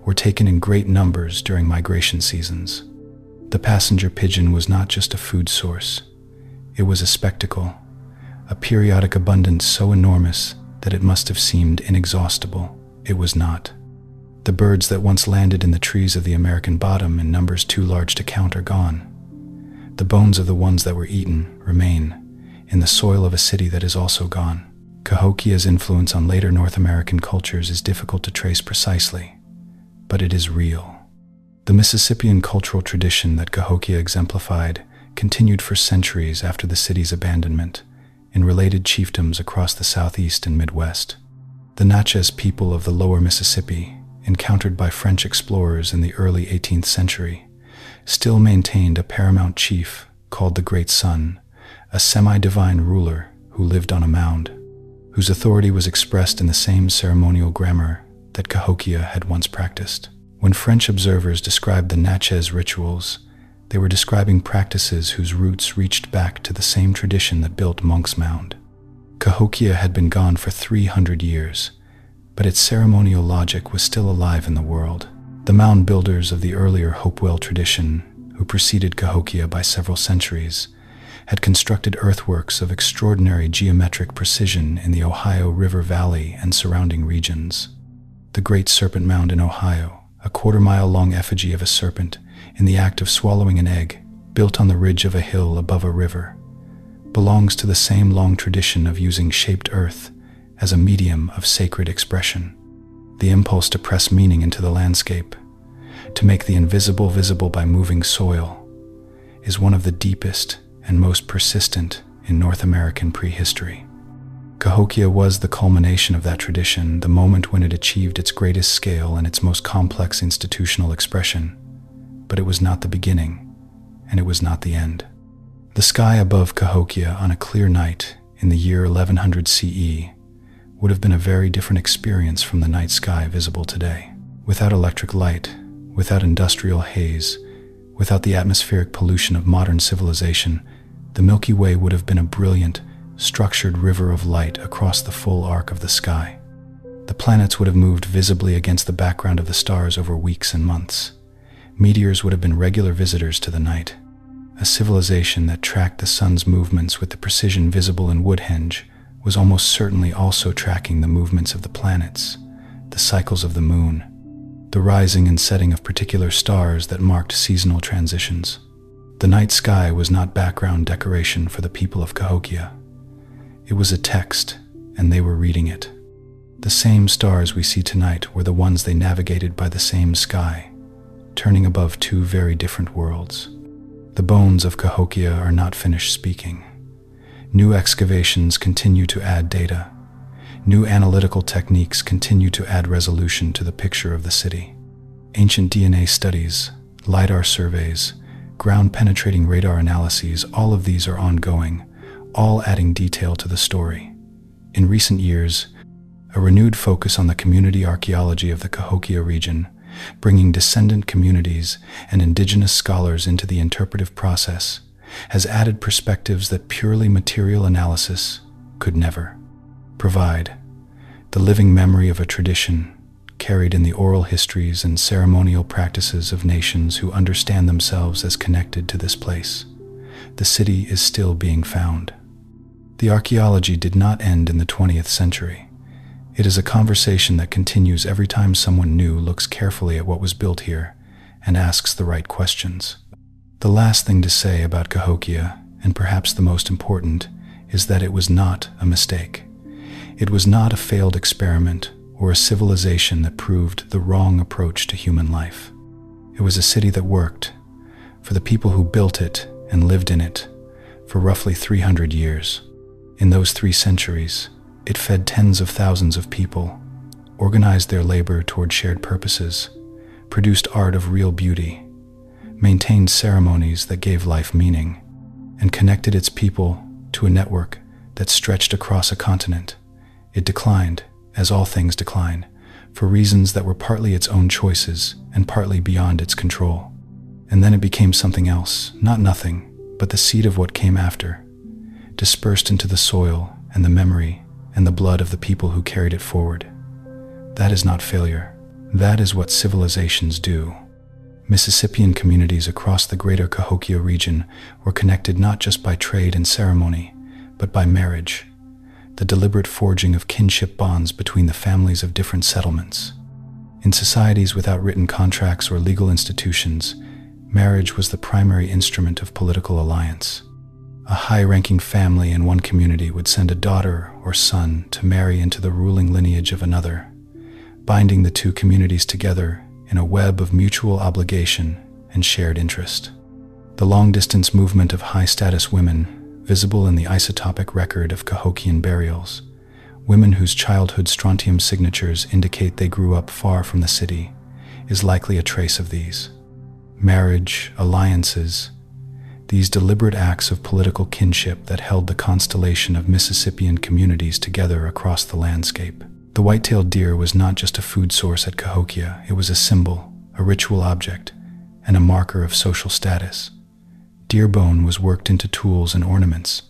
Speaker 1: were taken in great numbers during migration seasons. The passenger pigeon was not just a food source. It was a spectacle, a periodic abundance so enormous that it must have seemed inexhaustible. It was not. The birds that once landed in the trees of the American bottom in numbers too large to count are gone. The bones of the ones that were eaten remain in the soil of a city that is also gone. Cahokia's influence on later North American cultures is difficult to trace precisely, but it is real. The Mississippian cultural tradition that Cahokia exemplified continued for centuries after the city's abandonment in related chiefdoms across the Southeast and Midwest. The Natchez people of the lower Mississippi, encountered by French explorers in the early 18th century, still maintained a paramount chief called the Great Sun, a semi-divine ruler who lived on a mound, whose authority was expressed in the same ceremonial grammar that Cahokia had once practiced. When French observers described the Natchez rituals, they were describing practices whose roots reached back to the same tradition that built Monks Mound. Cahokia had been gone for 300 years, but its ceremonial logic was still alive in the world. The mound builders of the earlier Hopewell tradition, who preceded Cahokia by several centuries, had constructed earthworks of extraordinary geometric precision in the Ohio River Valley and surrounding regions. The Great Serpent Mound in Ohio, a quarter-mile-long effigy of a serpent in the act of swallowing an egg, built on the ridge of a hill above a river, belongs to the same long tradition of using shaped earth as a medium of sacred expression. The impulse to press meaning into the landscape, to make the invisible visible by moving soil, is one of the deepest and most persistent in North American prehistory. Cahokia was the culmination of that tradition, the moment when it achieved its greatest scale and its most complex institutional expression. But it was not the beginning, and it was not the end. The sky above Cahokia on a clear night in the year 1100 CE would have been a very different experience from the night sky visible today. Without electric light, without industrial haze, without the atmospheric pollution of modern civilization, the Milky Way would have been a brilliant, structured river of light across the full arc of the sky. The planets would have moved visibly against the background of the stars over weeks and months. Meteors would have been regular visitors to the night. A civilization that tracked the sun's movements with the precision visible in Woodhenge was almost certainly also tracking the movements of the planets, the cycles of the moon, the rising and setting of particular stars that marked seasonal transitions. The night sky was not background decoration for the people of Cahokia. It was a text, and they were reading it. The same stars we see tonight were the ones they navigated by the same sky, turning above two very different worlds. The bones of Cahokia are not finished speaking. New excavations continue to add data. New analytical techniques continue to add resolution to the picture of the city. Ancient DNA studies, LiDAR surveys, ground-penetrating radar analyses, all of these are ongoing, all adding detail to the story. In recent years, a renewed focus on the community archaeology of the Cahokia region, bringing descendant communities and indigenous scholars into the interpretive process, has added perspectives that purely material analysis could never provide. The living memory of a tradition, carried in the oral histories and ceremonial practices of nations who understand themselves as connected to this place. The city is still being found. The archaeology did not end in the 20th century. It is a conversation that continues every time someone new looks carefully at what was built here and asks the right questions. The last thing to say about Cahokia, and perhaps the most important, is that it was not a mistake. It was not a failed experiment or a civilization that proved the wrong approach to human life. It was a city that worked for the people who built it and lived in it for roughly 300 years. In those 3 centuries, it fed tens of thousands of people, organized their labor toward shared purposes, produced art of real beauty, maintained ceremonies that gave life meaning, and connected its people to a network that stretched across a continent. It declined, as all things decline, for reasons that were partly its own choices and partly beyond its control. And then it became something else, not nothing, but the seed of what came after, dispersed into the soil and the memory and the blood of the people who carried it forward. That is not failure. That is what civilizations do. Mississippian communities across the greater Cahokia region were connected not just by trade and ceremony, but by marriage, the deliberate forging of kinship bonds between the families of different settlements. In societies without written contracts or legal institutions, marriage was the primary instrument of political alliance. A high-ranking family in one community would send a daughter or son to marry into the ruling lineage of another, binding the 2 communities together in a web of mutual obligation and shared interest. The long-distance movement of high-status women, visible in the isotopic record of Cahokian burials, women whose childhood strontium signatures indicate they grew up far from the city, is likely a trace of these. Marriage, alliances, these deliberate acts of political kinship that held the constellation of Mississippian communities together across the landscape. The white-tailed deer was not just a food source at Cahokia, it was a symbol, a ritual object, and a marker of social status. Deer bone was worked into tools and ornaments.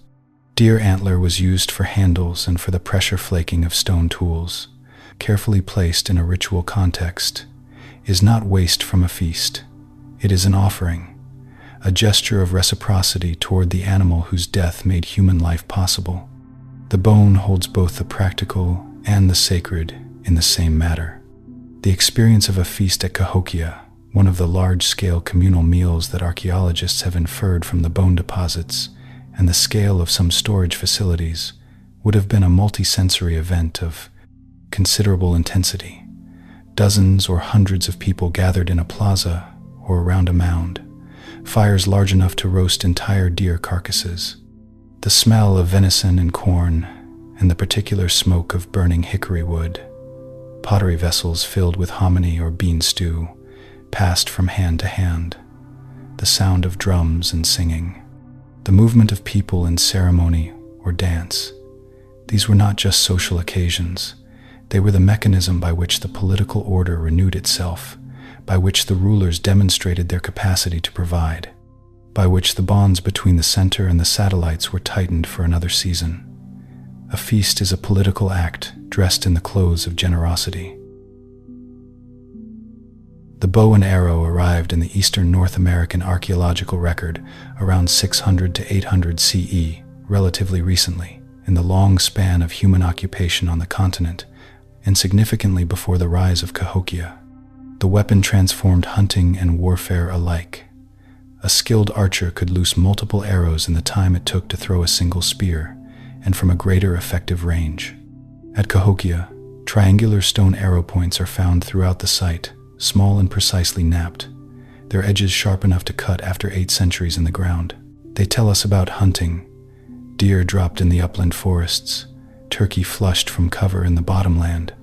Speaker 1: Deer antler was used for handles and for the pressure flaking of stone tools, carefully placed in a ritual context, is not waste from a feast. It is an offering, a gesture of reciprocity toward the animal whose death made human life possible. The bone holds both the practical and the sacred in the same matter. The experience of a feast at Cahokia, one of the large-scale communal meals that archaeologists have inferred from the bone deposits and the scale of some storage facilities, would have been a multi-sensory event of considerable intensity. Dozens or hundreds of people gathered in a plaza or around a mound, fires large enough to roast entire deer carcasses. The smell of venison and corn, and the particular smoke of burning hickory wood, pottery vessels filled with hominy or bean stew, passed from hand to hand, the sound of drums and singing, the movement of people in ceremony or dance. These were not just social occasions, they were the mechanism by which the political order renewed itself, by which the rulers demonstrated their capacity to provide, by which the bonds between the center and the satellites were tightened for another season. A feast is a political act dressed in the clothes of generosity. The bow and arrow arrived in the Eastern North American archaeological record around 600 to 800 CE, relatively recently, in the long span of human occupation on the continent, and significantly before the rise of Cahokia. The weapon transformed hunting and warfare alike. A skilled archer could loose multiple arrows in the time it took to throw a single spear, and from a greater effective range. At Cahokia, triangular stone arrow points are found throughout the site, small and precisely knapped, their edges sharp enough to cut after 8 centuries in the ground. They tell us about hunting, deer dropped in the upland forests, turkey flushed from cover in the bottomland.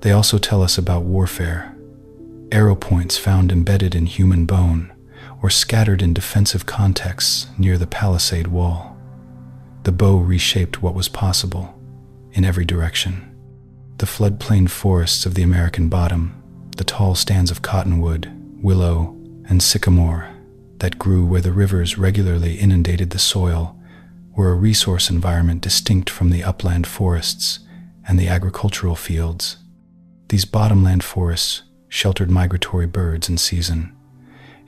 Speaker 1: They also tell us about warfare, arrow points found embedded in human bone, or scattered in defensive contexts near the palisade wall. The bow reshaped what was possible, in every direction. The floodplain forests of the American bottom, the tall stands of cottonwood, willow, and sycamore that grew where the rivers regularly inundated the soil, were a resource environment distinct from the upland forests and the agricultural fields. These bottomland forests sheltered migratory birds in season,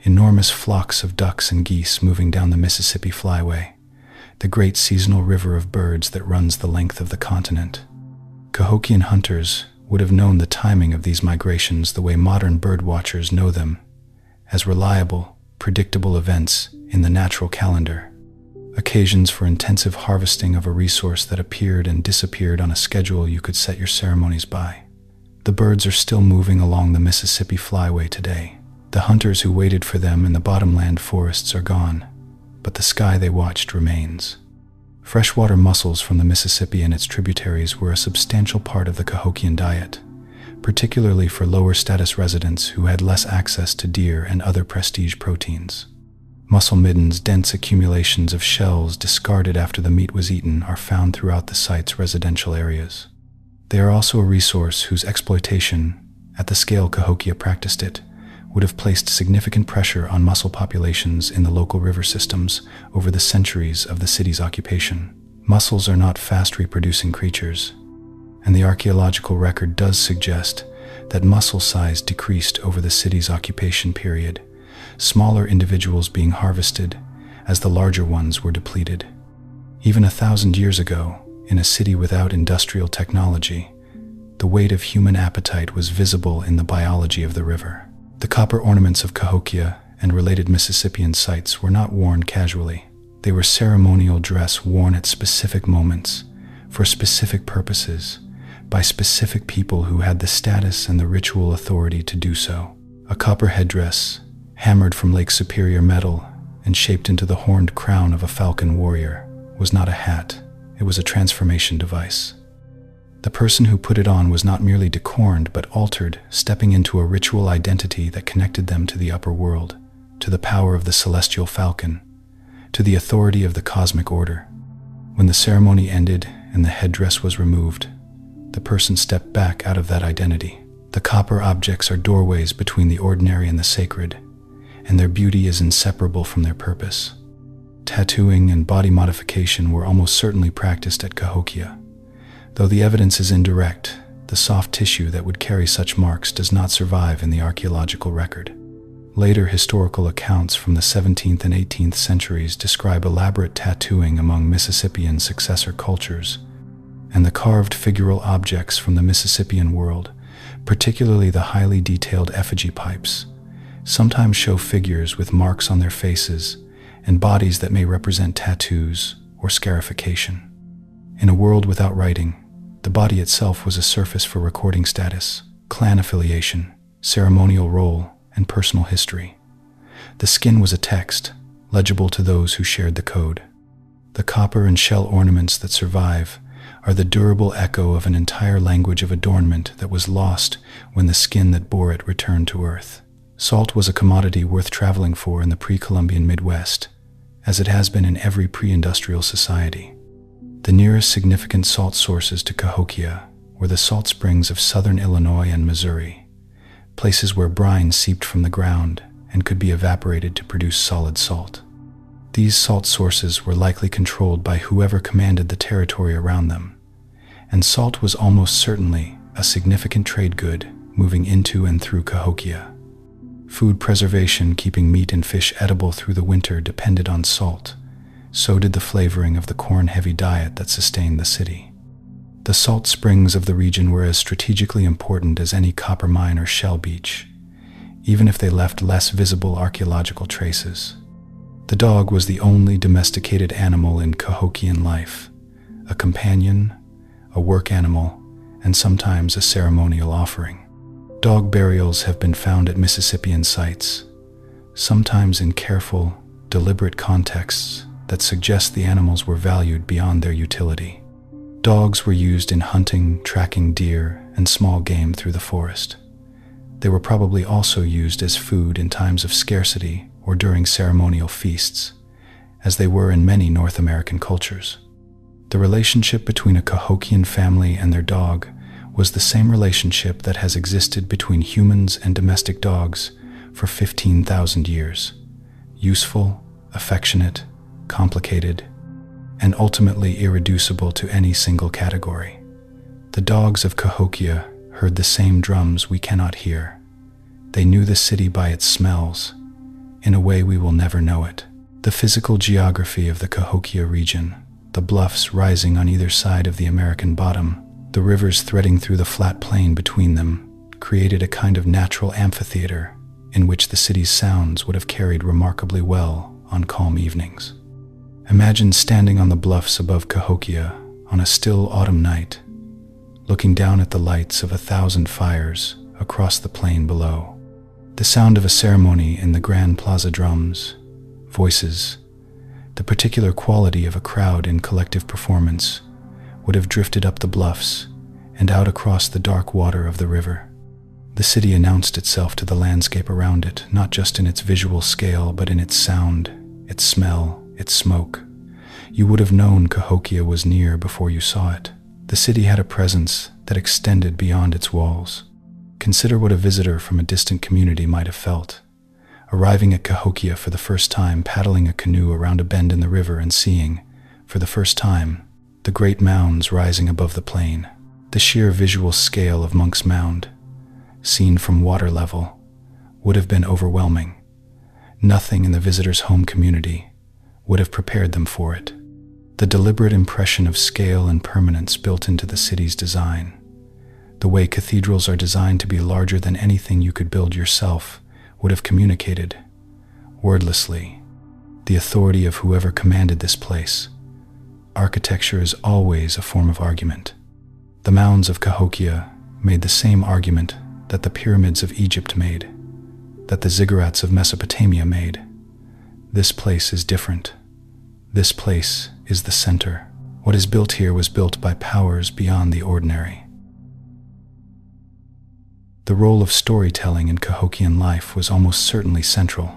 Speaker 1: enormous flocks of ducks and geese moving down the Mississippi Flyway, the great seasonal river of birds that runs the length of the continent. Cahokian hunters would have known the timing of these migrations the way modern bird watchers know them, as reliable, predictable events in the natural calendar. occasions for intensive harvesting of a resource that appeared and disappeared on a schedule you could set your ceremonies by. The birds are still moving along the Mississippi Flyway today. The hunters who waited for them in the bottomland forests are gone, but the sky they watched remains. Freshwater mussels from the Mississippi and its tributaries were a substantial part of the Cahokian diet, particularly for lower status residents who had less access to deer and other prestige proteins. Mussel middens, dense accumulations of shells discarded after the meat was eaten, are found throughout the site's residential areas. They are also a resource whose exploitation, at the scale Cahokia practiced it, would have placed significant pressure on mussel populations in the local river systems over the centuries of the city's occupation. Mussels are not fast reproducing creatures, and the archaeological record does suggest that mussel size decreased over the city's occupation period, smaller individuals being harvested as the larger ones were depleted. Even 1,000 years ago, in a city without industrial technology, the weight of human appetite was visible in the biology of the river. The copper ornaments of Cahokia and related Mississippian sites were not worn casually. They were ceremonial dress worn at specific moments, for specific purposes, by specific people who had the status and the ritual authority to do so. A copper headdress, hammered from Lake Superior metal and shaped into the horned crown of a falcon warrior, was not a hat, it was a transformation device. The person who put it on was not merely decorned but altered, stepping into a ritual identity that connected them to the upper world, to the power of the celestial falcon, to the authority of the cosmic order. When the ceremony ended and the headdress was removed, the person stepped back out of that identity. The copper objects are doorways between the ordinary and the sacred, and their beauty is inseparable from their purpose. Tattooing and body modification were almost certainly practiced at Cahokia. Though the evidence is indirect, the soft tissue that would carry such marks does not survive in the archaeological record. Later historical accounts from the 17th and 18th centuries describe elaborate tattooing among Mississippian successor cultures, and the carved figural objects from the Mississippian world, particularly the highly detailed effigy pipes, sometimes show figures with marks on their faces and bodies that may represent tattoos or scarification. In a world without writing, the body itself was a surface for recording status, clan affiliation, ceremonial role, and personal history. The skin was a text, legible to those who shared the code. The copper and shell ornaments that survive are the durable echo of an entire language of adornment that was lost when the skin that bore it returned to earth. Salt was a commodity worth traveling for in the pre-Columbian Midwest, as it has been in every pre-industrial society. The nearest significant salt sources to Cahokia were the salt springs of southern Illinois and Missouri, places where brine seeped from the ground and could be evaporated to produce solid salt. These salt sources were likely controlled by whoever commanded the territory around them, and salt was almost certainly a significant trade good moving into and through Cahokia. Food preservation, keeping meat and fish edible through the winter, depended on salt. So did the flavoring of the corn-heavy diet that sustained the city. The salt springs of the region were as strategically important as any copper mine or shell beach, even if they left less visible archaeological traces. The dog was the only domesticated animal in Cahokian life, a companion, a work animal, and sometimes a ceremonial offering. Dog burials have been found at Mississippian sites, sometimes in careful, deliberate contexts that suggest the animals were valued beyond their utility. Dogs were used in hunting, tracking deer, and small game through the forest. They were probably also used as food in times of scarcity or during ceremonial feasts, as they were in many North American cultures. The relationship between a Cahokian family and their dog was the same relationship that has existed between humans and domestic dogs for 15,000 years. Useful, affectionate, complicated, and ultimately irreducible to any single category. The dogs of Cahokia heard the same drums we cannot hear. They knew the city by its smells, in a way we will never know it. The physical geography of the Cahokia region, the bluffs rising on either side of the American bottom, the rivers threading through the flat plain between them, created a kind of natural amphitheater in which the city's sounds would have carried remarkably well on calm evenings. Imagine standing on the bluffs above Cahokia on a still autumn night, looking down at the lights of 1,000 fires across the plain below. The sound of a ceremony in the grand plaza, drums, voices, the particular quality of a crowd in collective performance would have drifted up the bluffs and out across the dark water of the river. The city announced itself to the landscape around it, not just in its visual scale, but in its sound, its smell, its smoke. You would have known Cahokia was near before you saw it. The city had a presence that extended beyond its walls. Consider what a visitor from a distant community might have felt, arriving at Cahokia for the first time, paddling a canoe around a bend in the river and seeing, for the first time, the great mounds rising above the plain. The sheer visual scale of Monks Mound, seen from water level, would have been overwhelming. Nothing in the visitor's home community would have prepared them for it. The deliberate impression of scale and permanence built into the city's design, the way cathedrals are designed to be larger than anything you could build yourself, would have communicated, wordlessly, the authority of whoever commanded this place. Architecture is always a form of argument. The mounds of Cahokia made the same argument that the pyramids of Egypt made, that the ziggurats of Mesopotamia made. This place is different. This place is the center. What is built here was built by powers beyond the ordinary. The role of storytelling in Cahokian life was almost certainly central,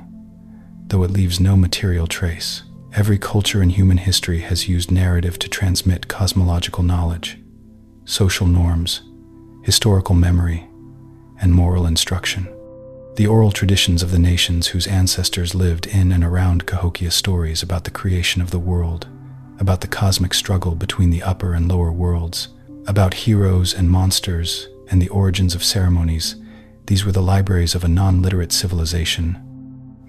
Speaker 1: though it leaves no material trace. Every culture in human history has used narrative to transmit cosmological knowledge, social norms, historical memory, and moral instruction. The oral traditions of the nations whose ancestors lived in and around Cahokia, stories about the creation of the world, about the cosmic struggle between the upper and lower worlds, about heroes and monsters and the origins of ceremonies. These were the libraries of a non-literate civilization,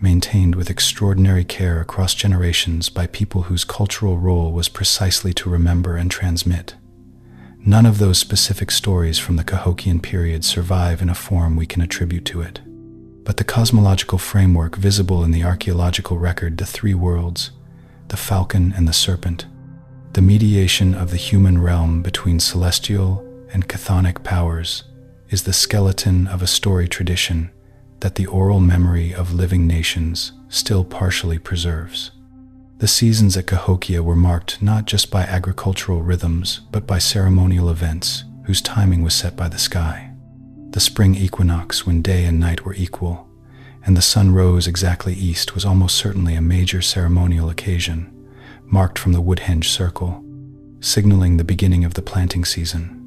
Speaker 1: maintained with extraordinary care across generations by people whose cultural role was precisely to remember and transmit. None of those specific stories from the Cahokian period survive in a form we can attribute to it. But the cosmological framework visible in the archaeological record, the three worlds, the falcon and the serpent, the mediation of the human realm between celestial and chthonic powers, is the skeleton of a story tradition that the oral memory of living nations still partially preserves. The seasons at Cahokia were marked not just by agricultural rhythms, but by ceremonial events whose timing was set by the sky. The spring equinox, when day and night were equal, and the sun rose exactly east, was almost certainly a major ceremonial occasion, marked from the Woodhenge circle, signaling the beginning of the planting season.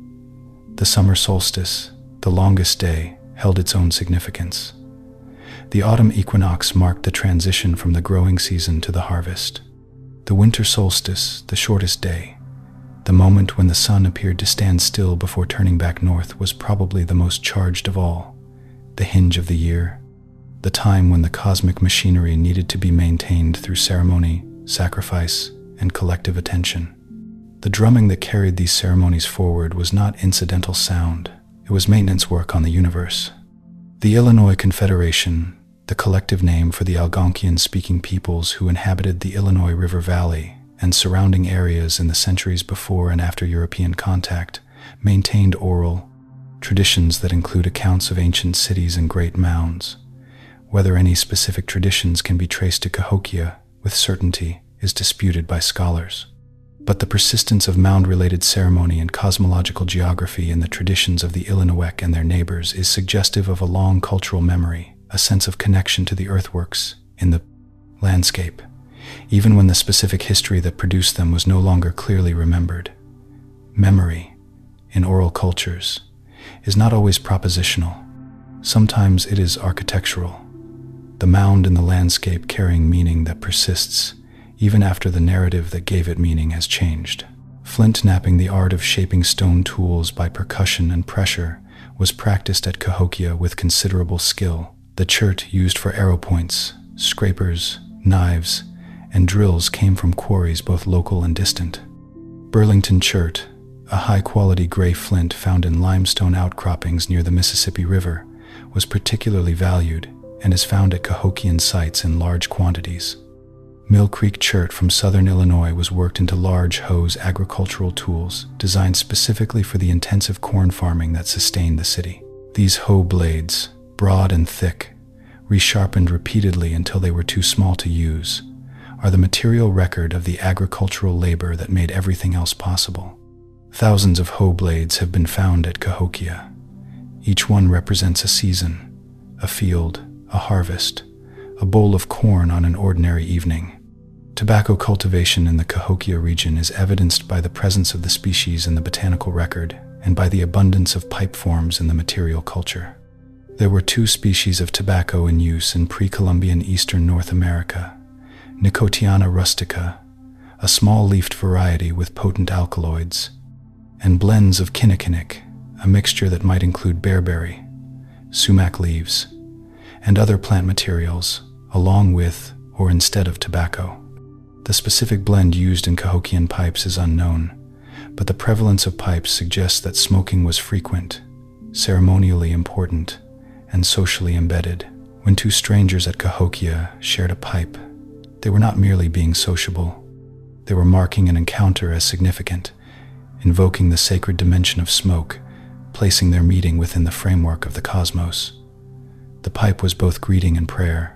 Speaker 1: The summer solstice, the longest day, held its own significance. The autumn equinox marked the transition from the growing season to the harvest. The winter solstice, the shortest day, the moment when the sun appeared to stand still before turning back north, was probably the most charged of all, the hinge of the year, the time when the cosmic machinery needed to be maintained through ceremony, sacrifice, and collective attention. The drumming that carried these ceremonies forward was not incidental sound, it was maintenance work on the universe. The Illinois Confederation, the collective name for the Algonquian-speaking peoples who inhabited the Illinois River Valley and surrounding areas in the centuries before and after European contact, maintained oral traditions that include accounts of ancient cities and great mounds. Whether any specific traditions can be traced to Cahokia with certainty is disputed by scholars. But the persistence of mound-related ceremony and cosmological geography in the traditions of the Illinois and their neighbors is suggestive of a long cultural memory, a sense of connection to the earthworks in the landscape, even when the specific history that produced them was no longer clearly remembered. Memory, in oral cultures, is not always propositional. Sometimes it is architectural, the mound in the landscape carrying meaning that persists even after the narrative that gave it meaning has changed. Flint knapping, the art of shaping stone tools by percussion and pressure, was practiced at Cahokia with considerable skill. The chert used for arrow points, scrapers, knives, and drills came from quarries both local and distant. Burlington chert, a high-quality gray flint found in limestone outcroppings near the Mississippi River, was particularly valued and is found at Cahokian sites in large quantities. Mill Creek chert from southern Illinois was worked into large hoes agricultural tools designed specifically for the intensive corn farming that sustained the city. These hoe blades, broad and thick, resharpened repeatedly until they were too small to use, are the material record of the agricultural labor that made everything else possible. Thousands of hoe blades have been found at Cahokia. Each one represents a season, a field, a harvest, a bowl of corn on an ordinary evening. Tobacco cultivation in the Cahokia region is evidenced by the presence of the species in the botanical record and by the abundance of pipe forms in the material culture. There were 2 species of tobacco in use in pre-Columbian eastern North America: Nicotiana rustica, a small-leafed variety with potent alkaloids, and blends of kinnikinic, a mixture that might include bearberry, sumac leaves, and other plant materials, along with or instead of tobacco. The specific blend used in Cahokian pipes is unknown, but the prevalence of pipes suggests that smoking was frequent, ceremonially important, and socially embedded. When 2 strangers at Cahokia shared a pipe, they were not merely being sociable. They were marking an encounter as significant, invoking the sacred dimension of smoke, placing their meeting within the framework of the cosmos. The pipe was both greeting and prayer.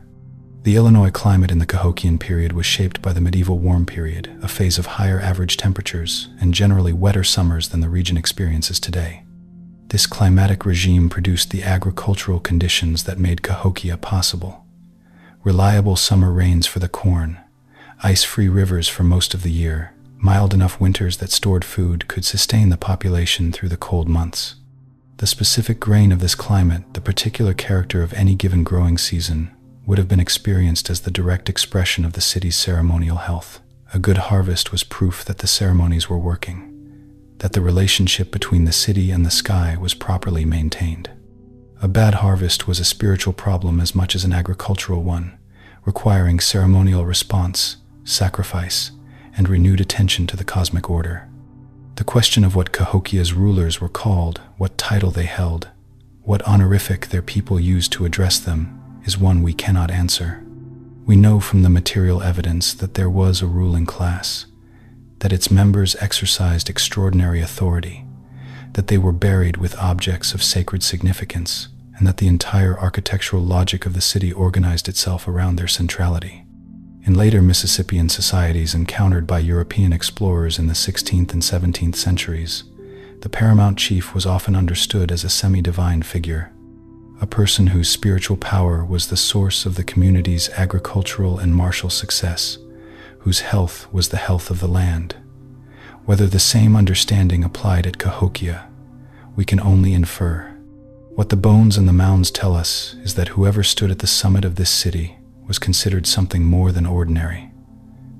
Speaker 1: The Illinois climate in the Cahokian period was shaped by the medieval warm period, a phase of higher average temperatures and generally wetter summers than the region experiences today. This climatic regime produced the agricultural conditions that made Cahokia possible: reliable summer rains for the corn, ice-free rivers for most of the year, mild enough winters that stored food could sustain the population through the cold months. The specific grain of this climate, the particular character of any given growing season, would have been experienced as the direct expression of the city's ceremonial health. A good harvest was proof that the ceremonies were working, that the relationship between the city and the sky was properly maintained. A bad harvest was a spiritual problem as much as an agricultural one, requiring ceremonial response, sacrifice, and renewed attention to the cosmic order. The question of what Cahokia's rulers were called, what title they held, what honorific their people used to address them, is one we cannot answer. We know from the material evidence that there was a ruling class, that its members exercised extraordinary authority, that they were buried with objects of sacred significance, and that the entire architectural logic of the city organized itself around their centrality. In later Mississippian societies encountered by European explorers in the 16th and 17th centuries, the paramount chief was often understood as a semi-divine figure, a person whose spiritual power was the source of the community's agricultural and martial success, whose health was the health of the land. Whether the same understanding applied at Cahokia, we can only infer. What the bones and the mounds tell us is that whoever stood at the summit of this city was considered something more than ordinary.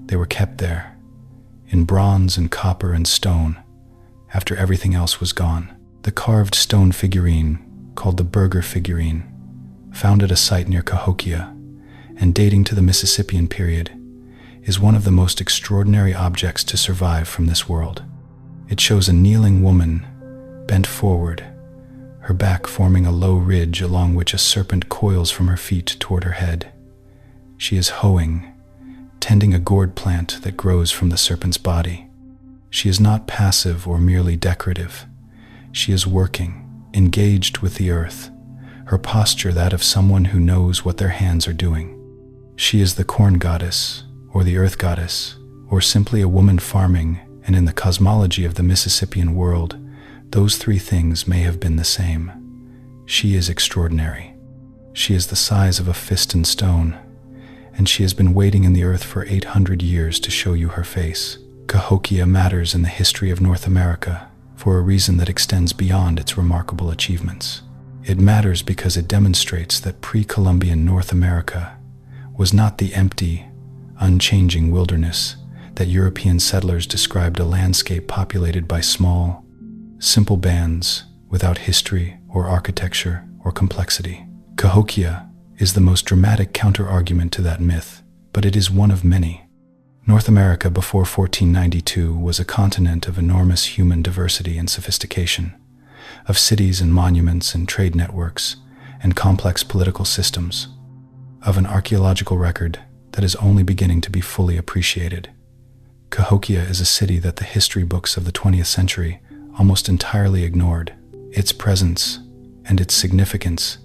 Speaker 1: They were kept there, in bronze and copper and stone, after everything else was gone. The carved stone figurine, called the Burger figurine, found at a site near Cahokia, and dating to the Mississippian period, is one of the most extraordinary objects to survive from this world. It shows a kneeling woman, bent forward, her back forming a low ridge along which a serpent coils from her feet toward her head. She is hoeing, tending a gourd plant that grows from the serpent's body. She is not passive or merely decorative. She is working, engaged with the earth, her posture that of someone who knows what their hands are doing. She is the corn goddess, or the earth goddess, or simply a woman farming, and in the cosmology of the Mississippian world, those 3 things may have been the same. She is extraordinary. She is the size of a fist in stone, and she has been waiting in the earth for 800 years to show you her face. Cahokia matters in the history of North America for a reason that extends beyond its remarkable achievements. It matters because it demonstrates that pre-Columbian North America was not the empty, unchanging wilderness that European settlers described, a landscape populated by small, simple bands without history or architecture or complexity. Cahokia is the most dramatic counter-argument to that myth, but it is one of many. North America before 1492 was a continent of enormous human diversity and sophistication, of cities and monuments and trade networks and complex political systems, of an archaeological record that is only beginning to be fully appreciated. Cahokia is a city that the history books of the 20th century almost entirely ignored. Its presence and its significance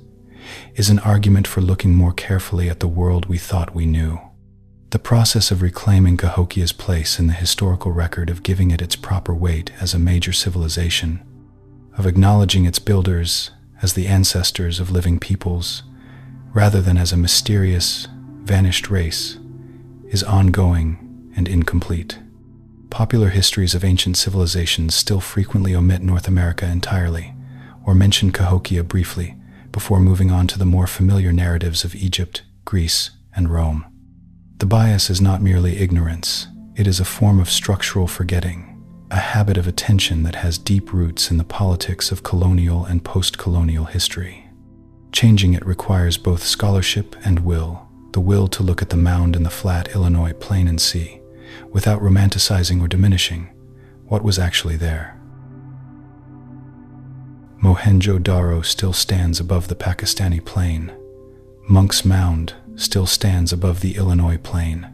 Speaker 1: is an argument for looking more carefully at the world we thought we knew. The process of reclaiming Cahokia's place in the historical record, of giving it its proper weight as a major civilization, of acknowledging its builders as the ancestors of living peoples, rather than as a mysterious, vanished race, is ongoing and incomplete. Popular histories of ancient civilizations still frequently omit North America entirely, or mention Cahokia briefly, before moving on to the more familiar narratives of Egypt, Greece, and Rome. The bias is not merely ignorance, it is a form of structural forgetting, a habit of attention that has deep roots in the politics of colonial and post-colonial history. Changing it requires both scholarship and will, the will to look at the mound in the flat Illinois plain and see, without romanticizing or diminishing, what was actually there. Mohenjo-Daro still stands above the Pakistani plain. Monks Mound still stands above the Illinois plain.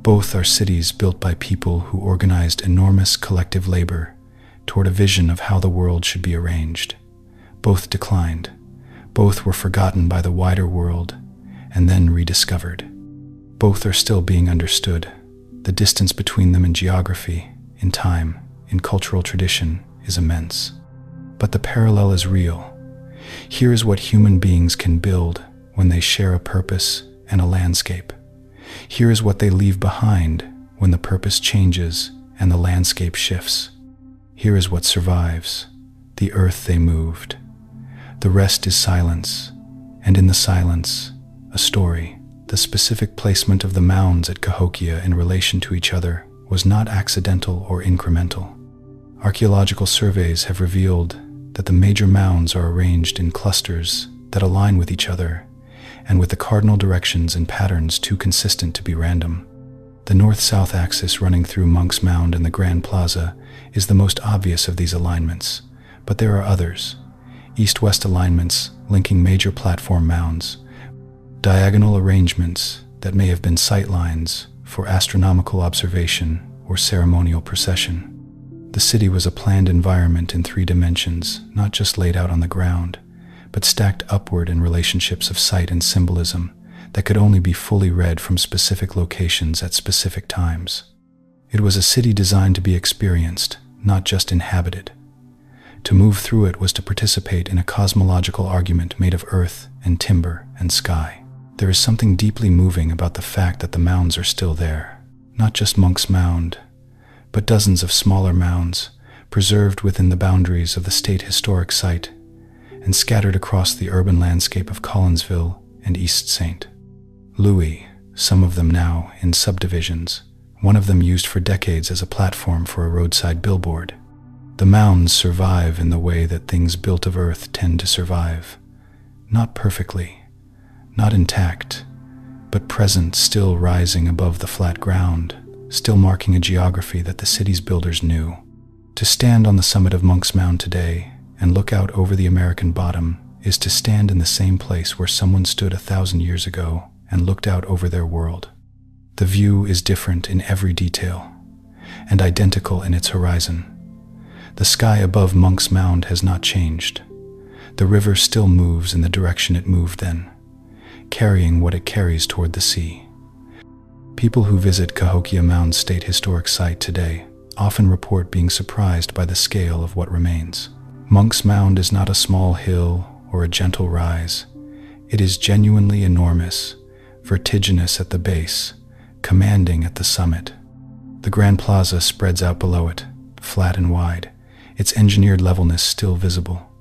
Speaker 1: Both are cities built by people who organized enormous collective labor toward a vision of how the world should be arranged. Both declined. Both were forgotten by the wider world and then rediscovered. Both are still being understood. The distance between them in geography, in time, in cultural tradition is immense. But the parallel is real. Here is what human beings can build when they share a purpose and a landscape. Here is what they leave behind when the purpose changes and the landscape shifts. Here is what survives, the earth they moved. The rest is silence, and in the silence, a story. The specific placement of the mounds at Cahokia in relation to each other was not accidental or incremental. Archaeological surveys have revealed that the major mounds are arranged in clusters that align with each other and with the cardinal directions and patterns too consistent to be random. The north-south axis running through Monks Mound and the Grand Plaza is the most obvious of these alignments, but there are others. East-west alignments linking major platform mounds, diagonal arrangements that may have been sight lines for astronomical observation or ceremonial procession. The city was a planned environment in 3 dimensions, not just laid out on the ground, but stacked upward in relationships of sight and symbolism that could only be fully read from specific locations at specific times. It was a city designed to be experienced, not just inhabited. To move through it was to participate in a cosmological argument made of earth and timber and sky. There is something deeply moving about the fact that the mounds are still there. Not just Monks Mound, but dozens of smaller mounds, preserved within the boundaries of the state historic site and scattered across the urban landscape of Collinsville and East St. Louis, some of them now in subdivisions, one of them used for decades as a platform for a roadside billboard. The mounds survive in the way that things built of earth tend to survive. Not perfectly, not intact, but present, still rising above the flat ground, still marking a geography that the city's builders knew. To stand on the summit of Monks Mound today and look out over the American bottom is to stand in the same place where someone stood 1,000 years ago and looked out over their world. The view is different in every detail and identical in its horizon. The sky above Monks Mound has not changed. The river still moves in the direction it moved then, carrying what it carries toward the sea. People who visit Cahokia Mound State Historic Site today often report being surprised by the scale of what remains. Monks Mound is not a small hill or a gentle rise. It is genuinely enormous, vertiginous at the base, commanding at the summit. The Grand Plaza spreads out below it, flat and wide, its engineered levelness still visible.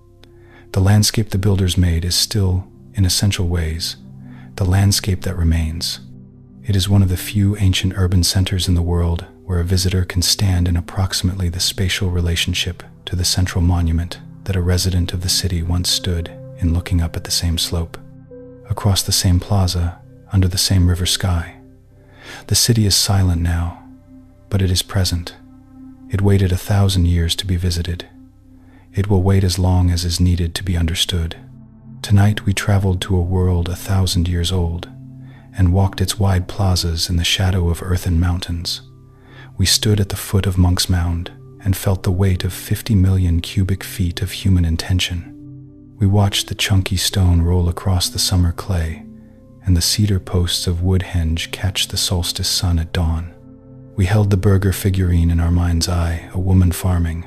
Speaker 1: The landscape the builders made is still, in essential ways, the landscape that remains. It is one of the few ancient urban centers in the world where a visitor can stand in approximately the spatial relationship to the central monument that a resident of the city once stood in, looking up at the same slope, across the same plaza, under the same river sky. The city is silent now, but it is present. It waited 1,000 years to be visited. It will wait as long as is needed to be understood. Tonight we traveled to a world 1,000 years old, and walked its wide plazas in the shadow of earthen mountains. We stood at the foot of Monks Mound and felt the weight of 50 million cubic feet of human intention. We watched the chunky stone roll across the summer clay and the cedar posts of Woodhenge catch the solstice sun at dawn. We held the burger figurine in our mind's eye, a woman farming,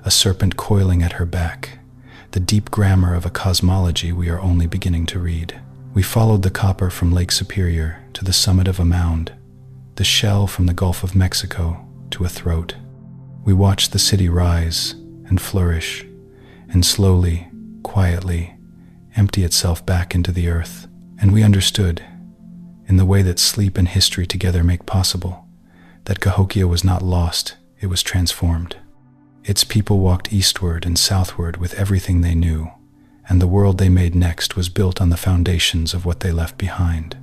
Speaker 1: a serpent coiling at her back, the deep grammar of a cosmology we are only beginning to read. We followed the copper from Lake Superior to the summit of a mound, the shell from the Gulf of Mexico to a throat. We watched the city rise and flourish, and slowly, quietly, empty itself back into the earth. And we understood, in the way that sleep and history together make possible, that Cahokia was not lost, it was transformed. Its people walked eastward and southward with everything they knew, and the world they made next was built on the foundations of what they left behind.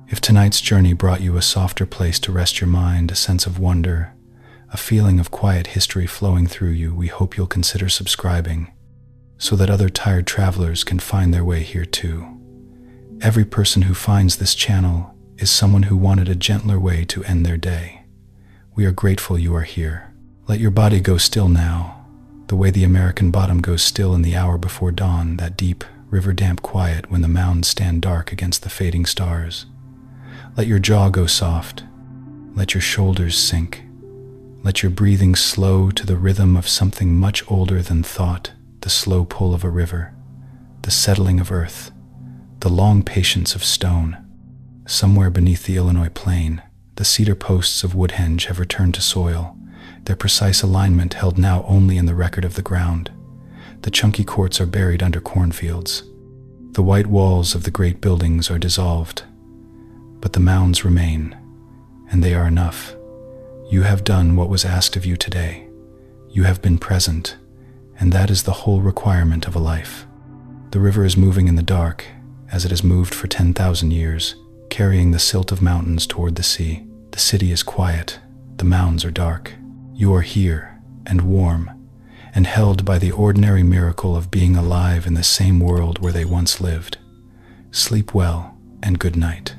Speaker 1: If tonight's journey brought you a softer place to rest your mind, a sense of wonder, a feeling of quiet history flowing through you, we hope you'll consider subscribing so that other tired travelers can find their way here too. Every person who finds this channel is someone who wanted a gentler way to end their day. We are grateful you are here. Let your body go still now, the way the American bottom goes still in the hour before dawn, that deep, river-damp quiet when the mounds stand dark against the fading stars. Let your jaw go soft. Let your shoulders sink. Let your breathing slow to the rhythm of something much older than thought, the slow pull of a river, the settling of earth, the long patience of stone. Somewhere beneath the Illinois plain, the cedar posts of Woodhenge have returned to soil, their precise alignment held now only in the record of the ground. The chunky courts are buried under cornfields. The white walls of the great buildings are dissolved, but the mounds remain, and they are enough. You have done what was asked of you today. You have been present, and that is the whole requirement of a life. The river is moving in the dark, as it has moved for 10,000 years, carrying the silt of mountains toward the sea. The city is quiet, the mounds are dark. You are here, and warm, and held by the ordinary miracle of being alive in the same world where they once lived. Sleep well, and good night.